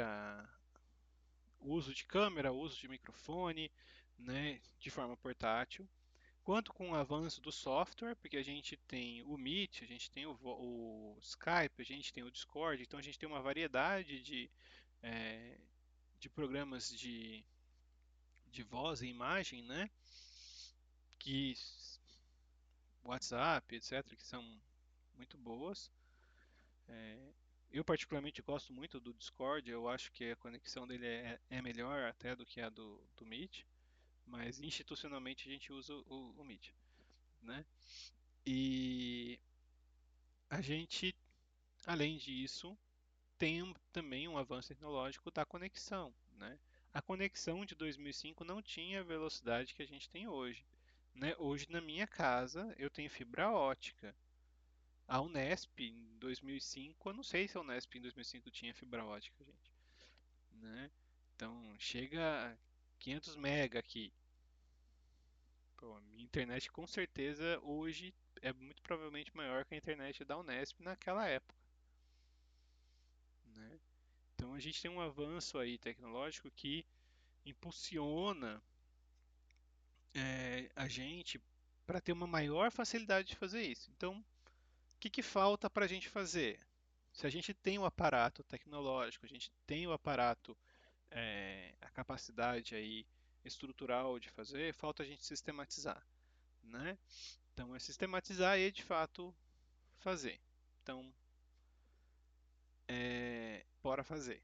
o uso de câmera, o uso de microfone, né, de forma portátil, quanto com o avanço do software, porque a gente tem o Meet, a gente tem o Skype, a gente tem o Discord, então a gente tem uma variedade é, de programas de voz e imagem, né, que WhatsApp, etc., que são muito boas. É, eu particularmente gosto muito do Discord, eu acho que a conexão dele é melhor até do que a do Meet, mas institucionalmente a gente usa o Meet, né? E a gente, além disso, tem também um avanço tecnológico da conexão, né? A conexão de 2005 não tinha a velocidade que a gente tem hoje, né? Hoje na minha casa eu tenho fibra ótica. A Unesp em 2005, eu não sei se a Unesp em 2005 tinha fibra ótica, gente, né? Então chega a 500 mega aqui. Pô, a minha internet com certeza hoje é muito provavelmente maior que a internet da Unesp naquela época, né? Então a gente tem um avanço aí tecnológico que impulsiona a gente para ter uma maior facilidade de fazer isso. Então, o que falta para a gente fazer? Se a gente tem o aparato tecnológico, a gente tem o aparato, a capacidade aí estrutural de fazer, falta a gente sistematizar, né? Então é sistematizar e de fato fazer. Então, bora fazer.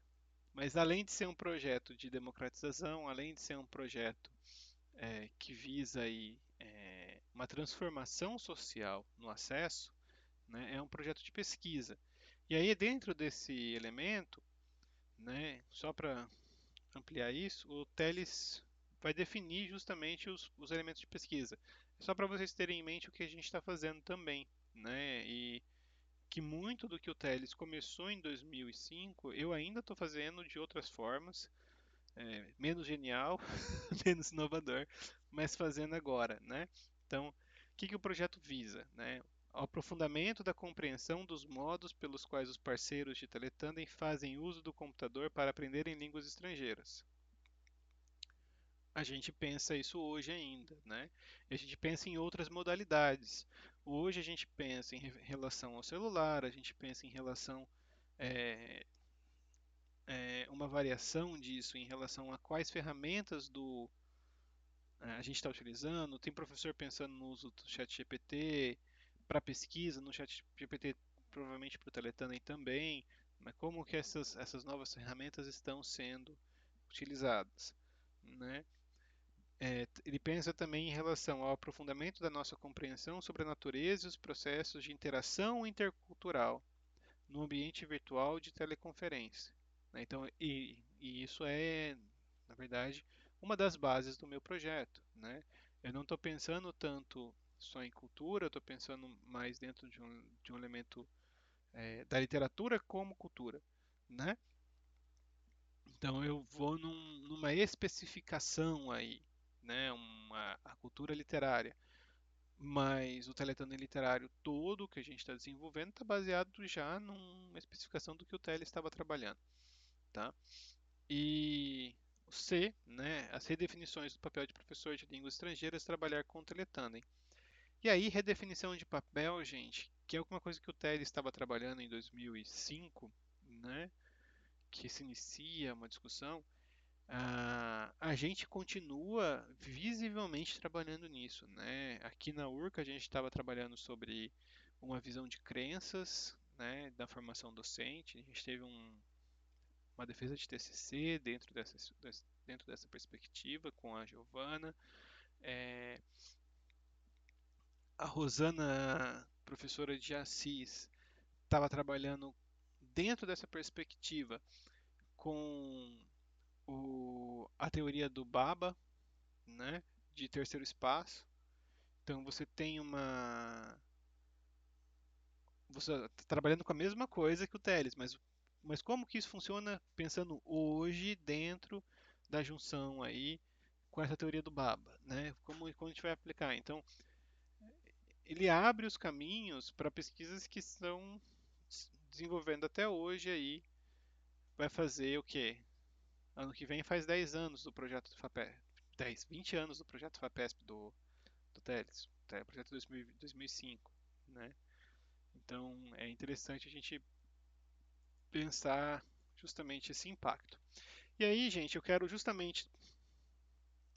Mas além de ser um projeto de democratização, além de ser um projeto que visa aí, uma transformação social no acesso, né, é um projeto de pesquisa. E aí, dentro desse elemento, né, só para ampliar isso, o Teles vai definir justamente os elementos de pesquisa. Só para vocês terem em mente o que a gente está fazendo também, né, e que muito do que o Teles começou em 2005, eu ainda estou fazendo de outras formas, menos genial, menos inovador, mas fazendo agora, né? Então, o que o projeto visa, né? O aprofundamento da compreensão dos modos pelos quais os parceiros de teletandem fazem uso do computador para aprenderem línguas estrangeiras. A gente pensa isso hoje ainda, né? E a gente pensa em outras modalidades. Hoje a gente pensa em relação ao celular, a gente pensa em relação é, uma variação disso em relação a quais ferramentas a gente está utilizando. Tem professor pensando no uso do ChatGPT para pesquisa, no ChatGPT provavelmente para o Teletandem também, mas como que essas novas ferramentas estão sendo utilizadas, né? Ele pensa também em relação ao aprofundamento da nossa compreensão sobre a natureza e os processos de interação intercultural no ambiente virtual de teleconferência, né? Então, e isso é, na verdade, uma das bases do meu projeto, né? Eu não estou pensando tanto só em cultura, eu estou pensando mais dentro de um elemento da literatura como cultura, né? Então eu vou numa especificação aí, né? A cultura literária. Mas o Teletânia literário todo que a gente está desenvolvendo está baseado já numa especificação do que o Tele estava trabalhando, tá? E o C, né, as redefinições do papel de professor de línguas estrangeiras trabalhar com o Teletandem. E aí, redefinição de papel, gente, que é alguma coisa que o Tele estava trabalhando em 2005, né, que se inicia uma discussão, a gente continua visivelmente trabalhando nisso, né? Aqui na URCA a gente estava trabalhando sobre uma visão de crenças, né, da formação docente. A gente teve uma defesa de TCC dentro dessa perspectiva com a Giovana. É, a Rosana, professora de Assis, estava trabalhando dentro dessa perspectiva com a teoria do Baba, né, de terceiro espaço. Então você tem uma. Você está trabalhando com a mesma coisa que o Teles, mas como que isso funciona pensando hoje dentro da junção aí com essa teoria do Baba, né? Como a gente vai aplicar? Então, ele abre os caminhos para pesquisas que estão desenvolvendo até hoje aí. Vai fazer o quê? Ano que vem faz 10 anos do projeto do FAPESP. 10, 20 anos do projeto FAPESP do Teles. Projeto 2005, né? Então é interessante a gente pensar justamente esse impacto. E aí, gente, eu quero justamente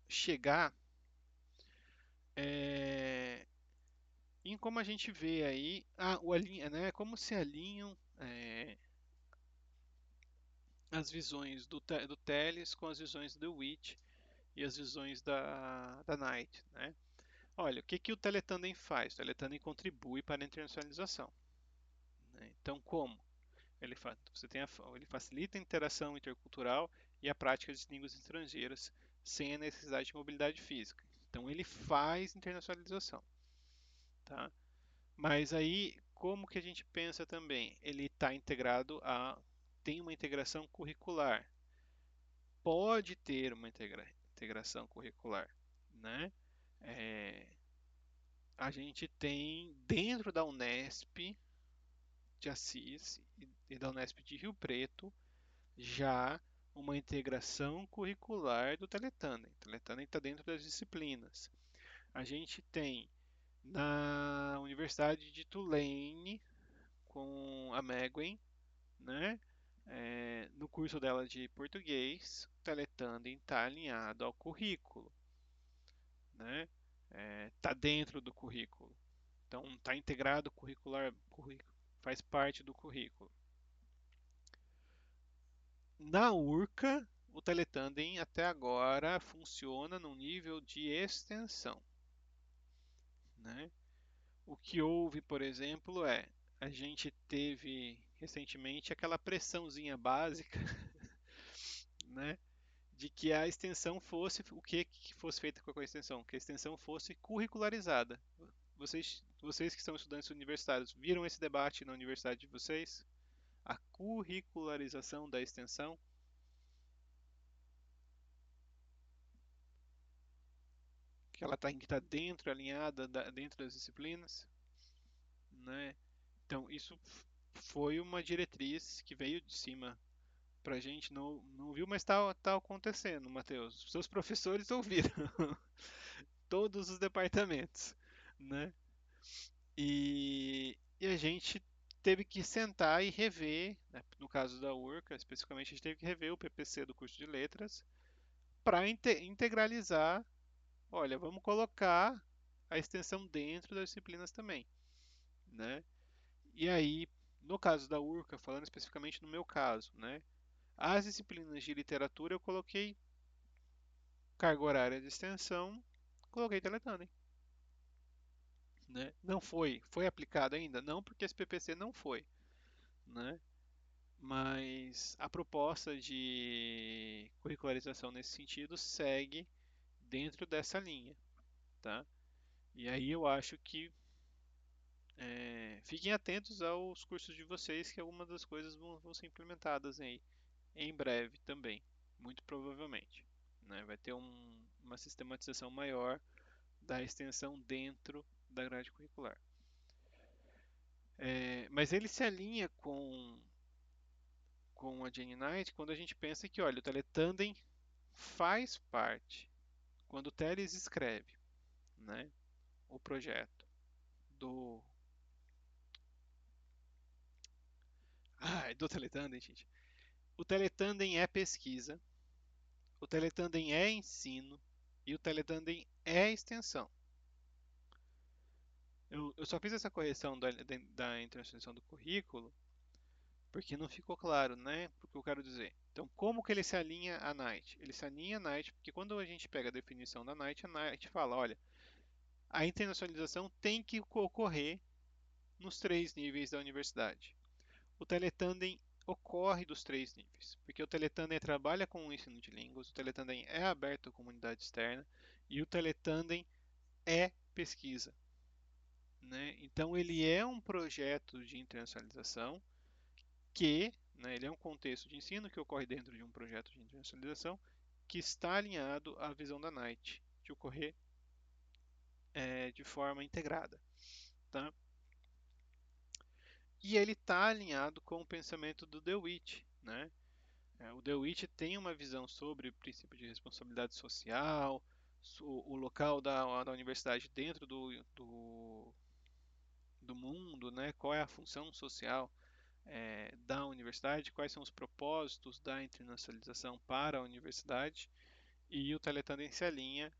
chegar é, em como a gente vê aí né, como se alinham as visões do Teles com as visões do Witch e as visões da Knight, né? Olha, o que o Teletandem faz? O Teletandem contribui para a internacionalização, né? Então, como? Ele facilita a interação intercultural e a prática de línguas estrangeiras sem a necessidade de mobilidade física. Então ele faz internacionalização, tá? Mas aí como que a gente pensa também? Ele está integrado tem uma integração curricular. Pode ter uma integração curricular, né? É, a gente tem dentro da Unesp de Assis e da Unesp de Rio Preto já uma integração curricular do Teletandem. O Teletandem está dentro das disciplinas. A gente tem na Universidade de Tulane com a Meguen, né? No curso dela de português, o Teletandem está alinhado ao currículo, né? Está dentro do currículo. Então, está integrado curricular, faz parte do currículo. Na URCA, o Teletandem até agora funciona num nível de extensão, né? O que houve, por exemplo, a gente teve recentemente aquela pressãozinha básica, né, de que a extensão fosse o que fosse feita com a extensão, que a extensão fosse curricularizada. Vocês Vocês que são estudantes universitários, viram esse debate na universidade de vocês? A curricularização da extensão, que ela está tá dentro, alinhada dentro das disciplinas, né? Então, isso foi uma diretriz que veio de cima pra gente, não viu, mas tá acontecendo, Matheus. Os seus professores ouviram, todos os departamentos, né? E a gente teve que sentar e rever, né, no caso da URCA, especificamente, a gente teve que rever o PPC do curso de letras para integralizar. Olha, vamos colocar a extensão dentro das disciplinas também, né? E aí, no caso da URCA, falando especificamente no meu caso, né? As disciplinas de literatura eu coloquei carga horária de extensão, coloquei teletâmbio, né? Não foi aplicado ainda? Não, porque esse PPC não foi, né? Mas a proposta de curricularização nesse sentido segue dentro dessa linha, tá? E aí eu acho que fiquem atentos aos cursos de vocês, que algumas das coisas vão ser implementadas aí em breve também, muito provavelmente, né? Vai ter uma sistematização maior da extensão dentro da grade curricular. Mas ele se alinha com a Jane Knight quando a gente pensa que, olha, o teletandem faz parte, quando o Teles escreve, né, o projeto do... do teletandem, gente. O teletandem é pesquisa, o teletandem é ensino e o teletandem é extensão. Eu só fiz essa correção da internacionalização do currículo porque não ficou claro, né? Porque eu quero dizer. Então, como que ele se alinha à Night? Ele se alinha à Night porque quando a gente pega a definição da Night, a Night fala, olha, a internacionalização tem que ocorrer nos três níveis da universidade. O teletandem ocorre dos três níveis, porque o teletandem trabalha com o ensino de línguas, o teletandem é aberto à comunidade externa e o teletandem é pesquisa, né? Então ele é um projeto de internacionalização que, né, ele é um contexto de ensino que ocorre dentro de um projeto de internacionalização que está alinhado à visão da Knight de ocorrer de forma integrada, tá? E ele está alinhado com o pensamento do DeWitt, né? O DeWitt tem uma visão sobre o princípio de responsabilidade social, o local da universidade dentro do mundo, né? Qual é a função social da universidade, quais são os propósitos da internacionalização para a universidade, e o Teletandem se alinha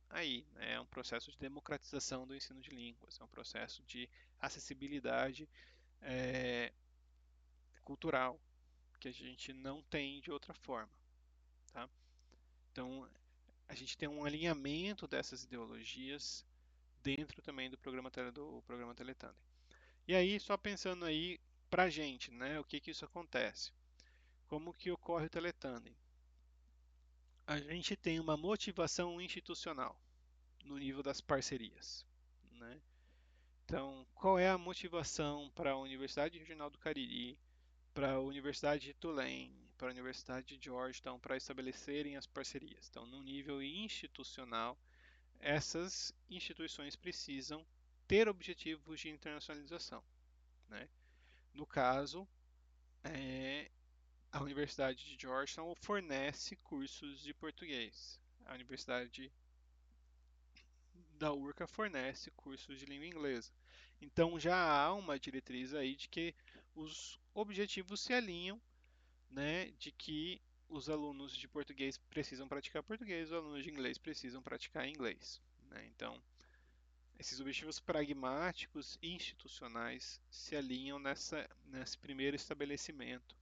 aí, né? É um processo de democratização do ensino de línguas, é um processo de acessibilidade é, cultural, que a gente não tem de outra forma, tá? Então, a gente tem um alinhamento dessas ideologias dentro também do programa Teletandem. E aí, só pensando aí pra gente, né, o que que isso acontece? Como que ocorre o Teletandem? A gente tem uma motivação institucional no nível das parcerias, né? Então, qual é a motivação para a Universidade Regional do Cariri, para a Universidade de Tulane, para a Universidade de Georgetown, para estabelecerem as parcerias? Então, no nível institucional, essas instituições precisam ter objetivos de internacionalização, né? No caso, a Universidade de Georgetown fornece cursos de português. A Universidade da URCA fornece cursos de língua inglesa. Então já há uma diretriz aí de que os objetivos se alinham, né, de que os alunos de português precisam praticar português, os alunos de inglês precisam praticar inglês, né? Então, esses objetivos pragmáticos e institucionais se alinham nesse primeiro estabelecimento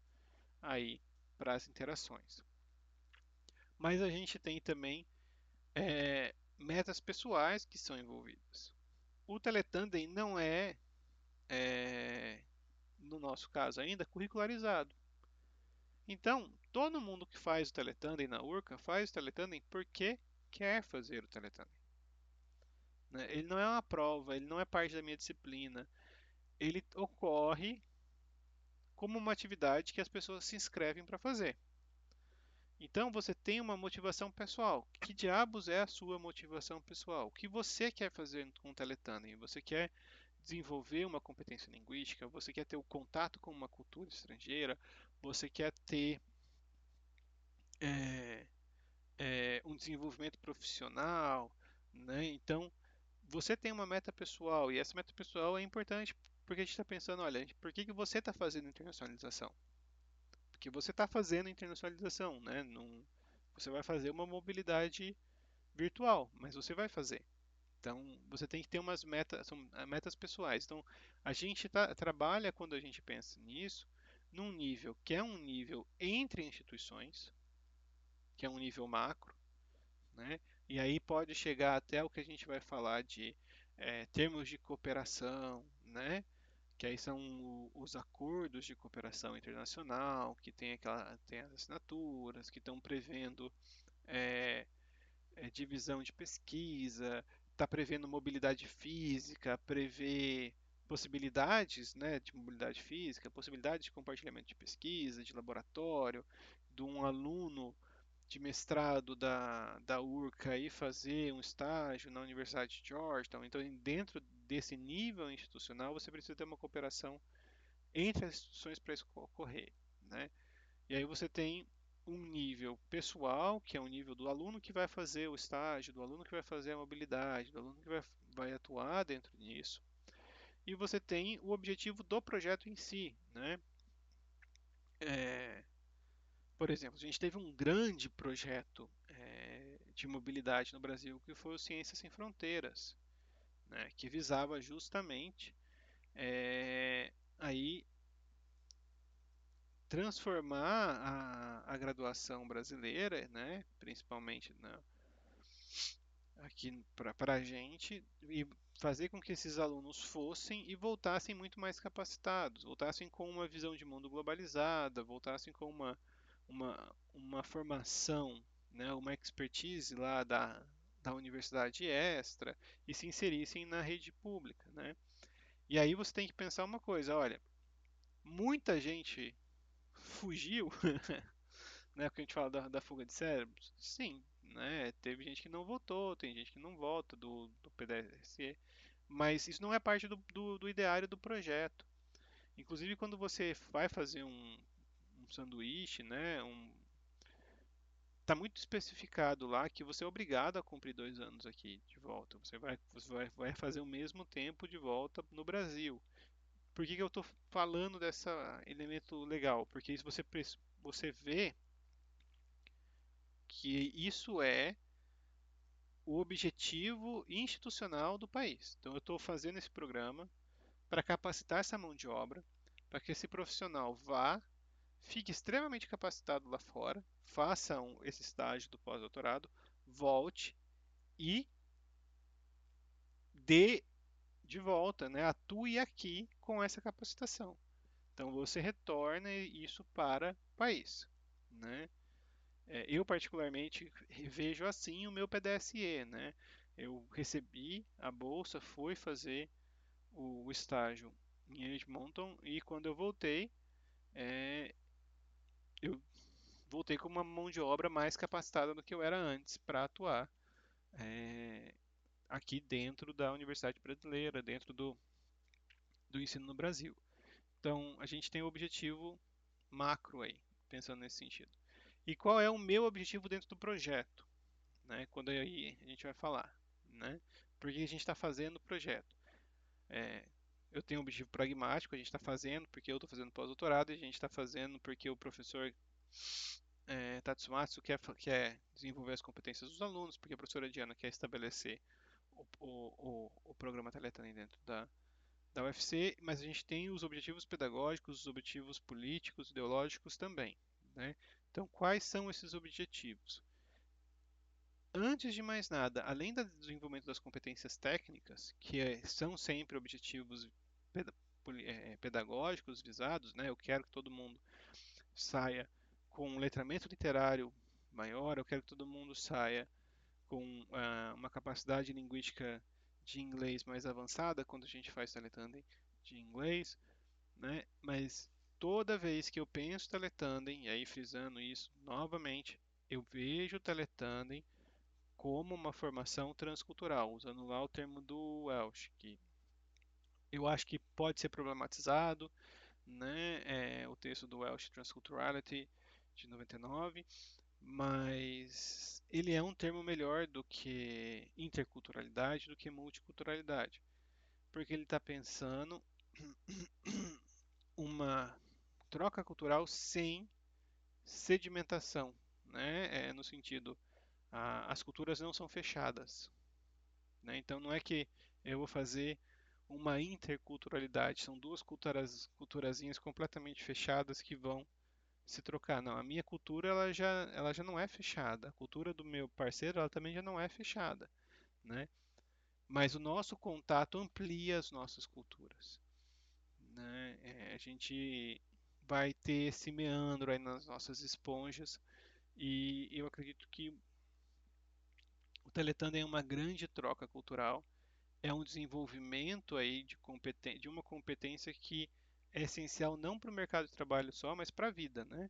aí para as interações. Mas a gente tem também metas pessoais que são envolvidas. O Teletandem não é, no nosso caso ainda, curricularizado. Então, todo mundo que faz o Teletandem na URCA faz o Teletandem porque quer fazer o Teletandem, né? Ele não é uma prova, ele não é parte da minha disciplina. Ele ocorre como uma atividade que as pessoas se inscrevem para fazer. Então você tem uma motivação pessoal. Que diabos é a sua motivação pessoal? O que você quer fazer com o Teletânia? Você quer desenvolver uma competência linguística? Você quer ter o contato com uma cultura estrangeira? Você quer ter é, um desenvolvimento profissional? Né? Então você tem uma meta pessoal e essa meta pessoal é importante porque a gente está pensando, olha, por que que você está fazendo internacionalização? Porque você está fazendo internacionalização, né? Não, você vai fazer uma mobilidade virtual, mas você vai fazer. Então, você tem que ter umas metas, são metas pessoais. Então, a gente trabalha quando a gente pensa nisso, num nível que é um nível entre instituições, que é um nível macro, né? E aí pode chegar até o que a gente vai falar de termos de cooperação, né? Que aí são os acordos de cooperação internacional, que tem as assinaturas, que estão prevendo é, divisão de pesquisa, está prevendo mobilidade física, prevê possibilidades, né, de mobilidade física, possibilidades de compartilhamento de pesquisa, de laboratório, de um aluno de mestrado da URCA e fazer um estágio na Universidade de Georgetown. Então, dentro desse nível institucional, você precisa ter uma cooperação entre as instituições para isso ocorrer, né? E aí você tem um nível pessoal, que é o nível do aluno que vai fazer o estágio, do aluno que vai fazer a mobilidade, do aluno que vai atuar dentro disso. E você tem o objetivo do projeto em si, né? É, por exemplo, a gente teve um grande projeto de mobilidade no Brasil que foi o Ciências Sem Fronteiras, né? Que visava justamente aí transformar a graduação brasileira, né, principalmente aqui para a gente, e fazer com que esses alunos fossem e voltassem muito mais capacitados, voltassem com uma visão de mundo globalizada, voltassem com uma formação, né, uma expertise lá da universidade extra e se inserissem na rede pública, né? E aí você tem que pensar uma coisa, olha, muita gente fugiu, né? Porque a gente fala da fuga de cérebros. Sim, né? Teve gente que não votou, tem gente que não vota do PDSE, mas isso não é parte do ideário do projeto. Inclusive, quando você vai fazer um sanduíche, né? Tá muito especificado lá que você é obrigado a cumprir 2 anos aqui de volta. Vai fazer o mesmo tempo de volta no Brasil. Por que que eu estou falando desse elemento legal? Porque isso você vê que isso é o objetivo institucional do país. Então, eu estou fazendo esse programa para capacitar essa mão de obra, para que esse profissional vá, fique extremamente capacitado lá fora, faça esse estágio do pós-doutorado, volte e dê de volta, né, atue aqui com essa capacitação. Então, você retorna isso para o país, né? Eu particularmente vejo assim o meu PDSE, né? Eu recebi a bolsa, fui fazer o estágio em Edmonton e quando eu voltei, eu voltei com uma mão de obra mais capacitada do que eu era antes para atuar aqui dentro da Universidade Brasileira, dentro do ensino no Brasil. Então, a gente tem o objetivo macro aí, pensando nesse sentido. E qual é o meu objetivo dentro do projeto? Né? Quando aí a gente vai falar, né? Por que a gente está fazendo o projeto? É, eu tenho um objetivo pragmático, a gente está fazendo porque eu estou fazendo pós-doutorado e a gente está fazendo porque o professor Tatsumatsu quer desenvolver as competências dos alunos, porque a professora Diana quer estabelecer o programa Teletânia dentro da UFC, mas a gente tem os objetivos pedagógicos, os objetivos políticos, ideológicos também, né? Então, quais são esses objetivos? Antes de mais nada, além do desenvolvimento das competências técnicas, que são sempre objetivos pedagógicos visados, né? Eu quero que todo mundo saia com um letramento literário maior, eu quero que todo mundo saia com uma capacidade linguística de inglês mais avançada quando a gente faz teletandem de inglês, né? Mas toda vez que eu penso teletandem, e aí frisando isso novamente, eu vejo o teletandem como uma formação transcultural, usando lá o termo do Welsh, que eu acho que pode ser problematizado, né? O texto do Welsh Transculturality de 99, mas ele é um termo melhor do que interculturalidade, do que multiculturalidade, porque ele está pensando uma troca cultural sem sedimentação, né? No sentido, as culturas não são fechadas, né? Então não é que eu vou fazer uma interculturalidade, são duas culturazinhas completamente fechadas que vão se trocar. Não, a minha cultura ela já não é fechada. A cultura do meu parceiro ela também já não é fechada, né? Mas o nosso contato amplia as nossas culturas, né? A gente vai ter esse meandro aí nas nossas esponjas e eu acredito que o Teletandem é uma grande troca cultural, é um desenvolvimento aí de uma competência que é essencial não para o mercado de trabalho só, mas para a vida, né?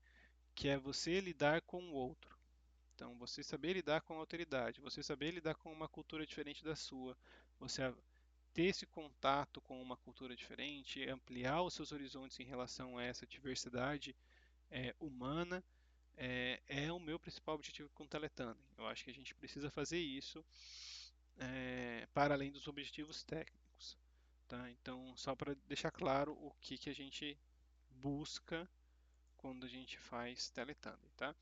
Que é você lidar com o outro. Então, você saber lidar com a alteridade, você saber lidar com uma cultura diferente da sua, você ter esse contato com uma cultura diferente, ampliar os seus horizontes em relação a essa diversidade humana, é o meu principal objetivo com o Teletandem. Eu acho que a gente precisa fazer isso para além dos objetivos técnicos. Tá? Então, só para deixar claro o que, que a gente busca quando a gente faz Teletandem. Tá?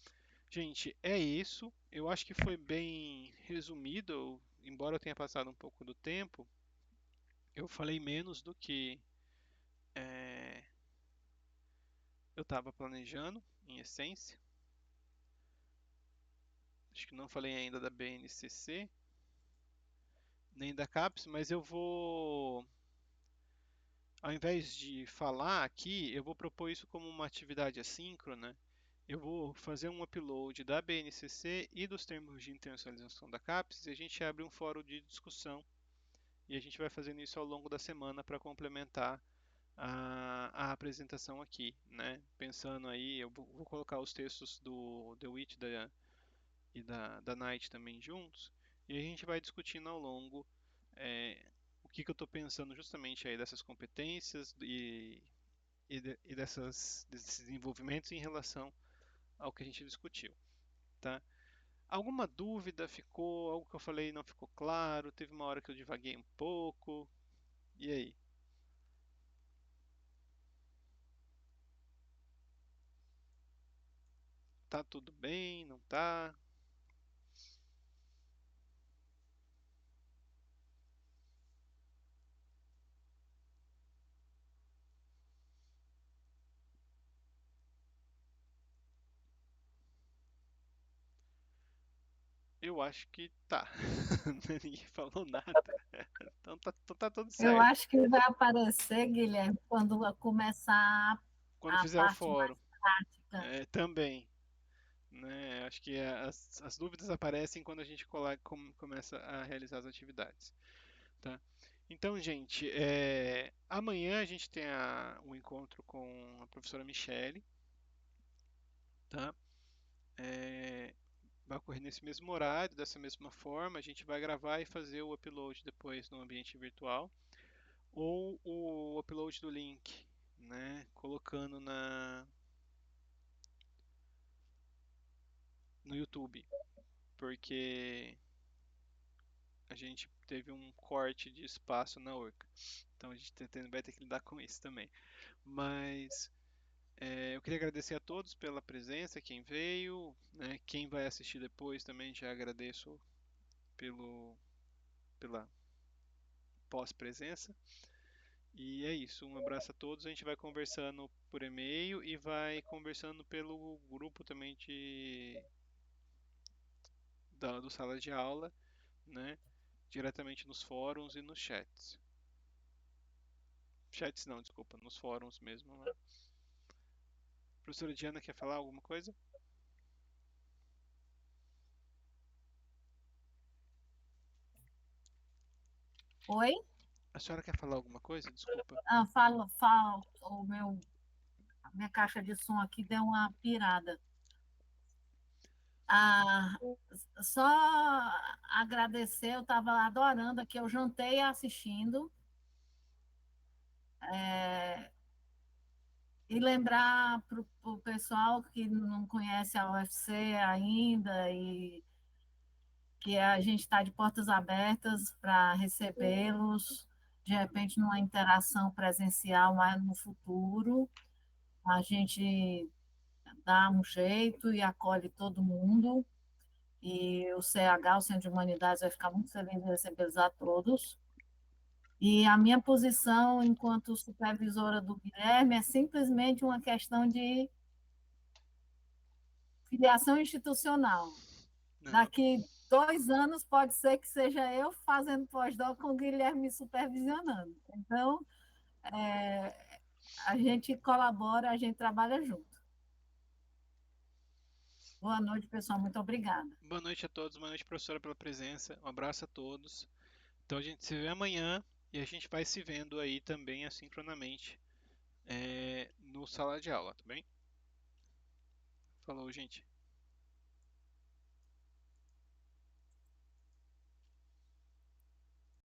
Gente, é isso. Eu acho que foi bem resumido, embora eu tenha passado um pouco do tempo, eu falei menos do que é, eu estava planejando, em essência. Acho que não falei ainda da BNCC, nem da CAPES, mas eu vou, ao invés de falar aqui, eu vou propor isso como uma atividade assíncrona. Eu vou fazer um upload da BNCC e dos termos de internacionalização da CAPES e a gente abre um fórum de discussão e a gente vai fazendo isso ao longo da semana para complementar a apresentação aqui, né? Pensando aí, eu vou colocar os textos do The Witch da Night também juntos, e a gente vai discutindo ao longo o que, que eu estou pensando justamente aí dessas competências e desses desenvolvimentos em relação ao que a gente discutiu, tá? Alguma dúvida ficou? Algo que eu falei não ficou claro? Teve uma hora que eu divaguei um pouco? E aí? Tá tudo bem? Não tá? Eu acho que tá. Ninguém falou nada. Então tá tudo Eu certo. acho que vai aparecer, Guilherme, quando começar Quando a fizer o parte fórum, mais prática. também, né? Acho que as dúvidas aparecem quando a gente começa a realizar as atividades, tá? Então, gente, amanhã a gente tem um encontro com a professora Michele, tá? É, vai ocorrer nesse mesmo horário, dessa mesma forma. A gente vai gravar e fazer o upload depois no ambiente virtual ou o upload do link, né? Colocando no YouTube, porque a gente teve um corte de espaço na Orca. Então a gente vai ter que lidar com isso também. Mas eu queria agradecer a todos pela presença, quem veio, né? Quem vai assistir depois também já agradeço pela pós-presença. E é isso, um abraço a todos. A gente vai conversando por e-mail e vai conversando pelo grupo também do sala de aula, né? Diretamente nos fóruns e nos chats. Chats não, desculpa, nos fóruns mesmo, né? Professora Diana quer falar alguma coisa? Oi? A senhora quer falar alguma coisa? Desculpa. Ah, fala, a minha caixa de som aqui deu uma pirada. Ah, só agradecer, eu estava adorando aqui, eu jantei assistindo, e lembrar para o pessoal que não conhece a UFC ainda e que a gente está de portas abertas para recebê-los, de repente numa interação presencial mais no futuro. A gente dá um jeito e acolhe todo mundo. E o CH, o Centro de Humanidades, vai ficar muito feliz de recebê-los a todos. E a minha posição enquanto supervisora do Guilherme é simplesmente uma questão de filiação institucional. Não, Daqui 2 anos pode ser que seja eu fazendo pós-doc com o Guilherme me supervisionando. Então, a gente colabora, a gente trabalha junto. Boa noite, pessoal. Muito obrigada. boa noite a todos, boa noite, professora, pela presença. Um abraço a todos. Então a gente se vê amanhã e a gente vai se vendo aí também assincronamente no sala de aula, tá bem? Falou, gente.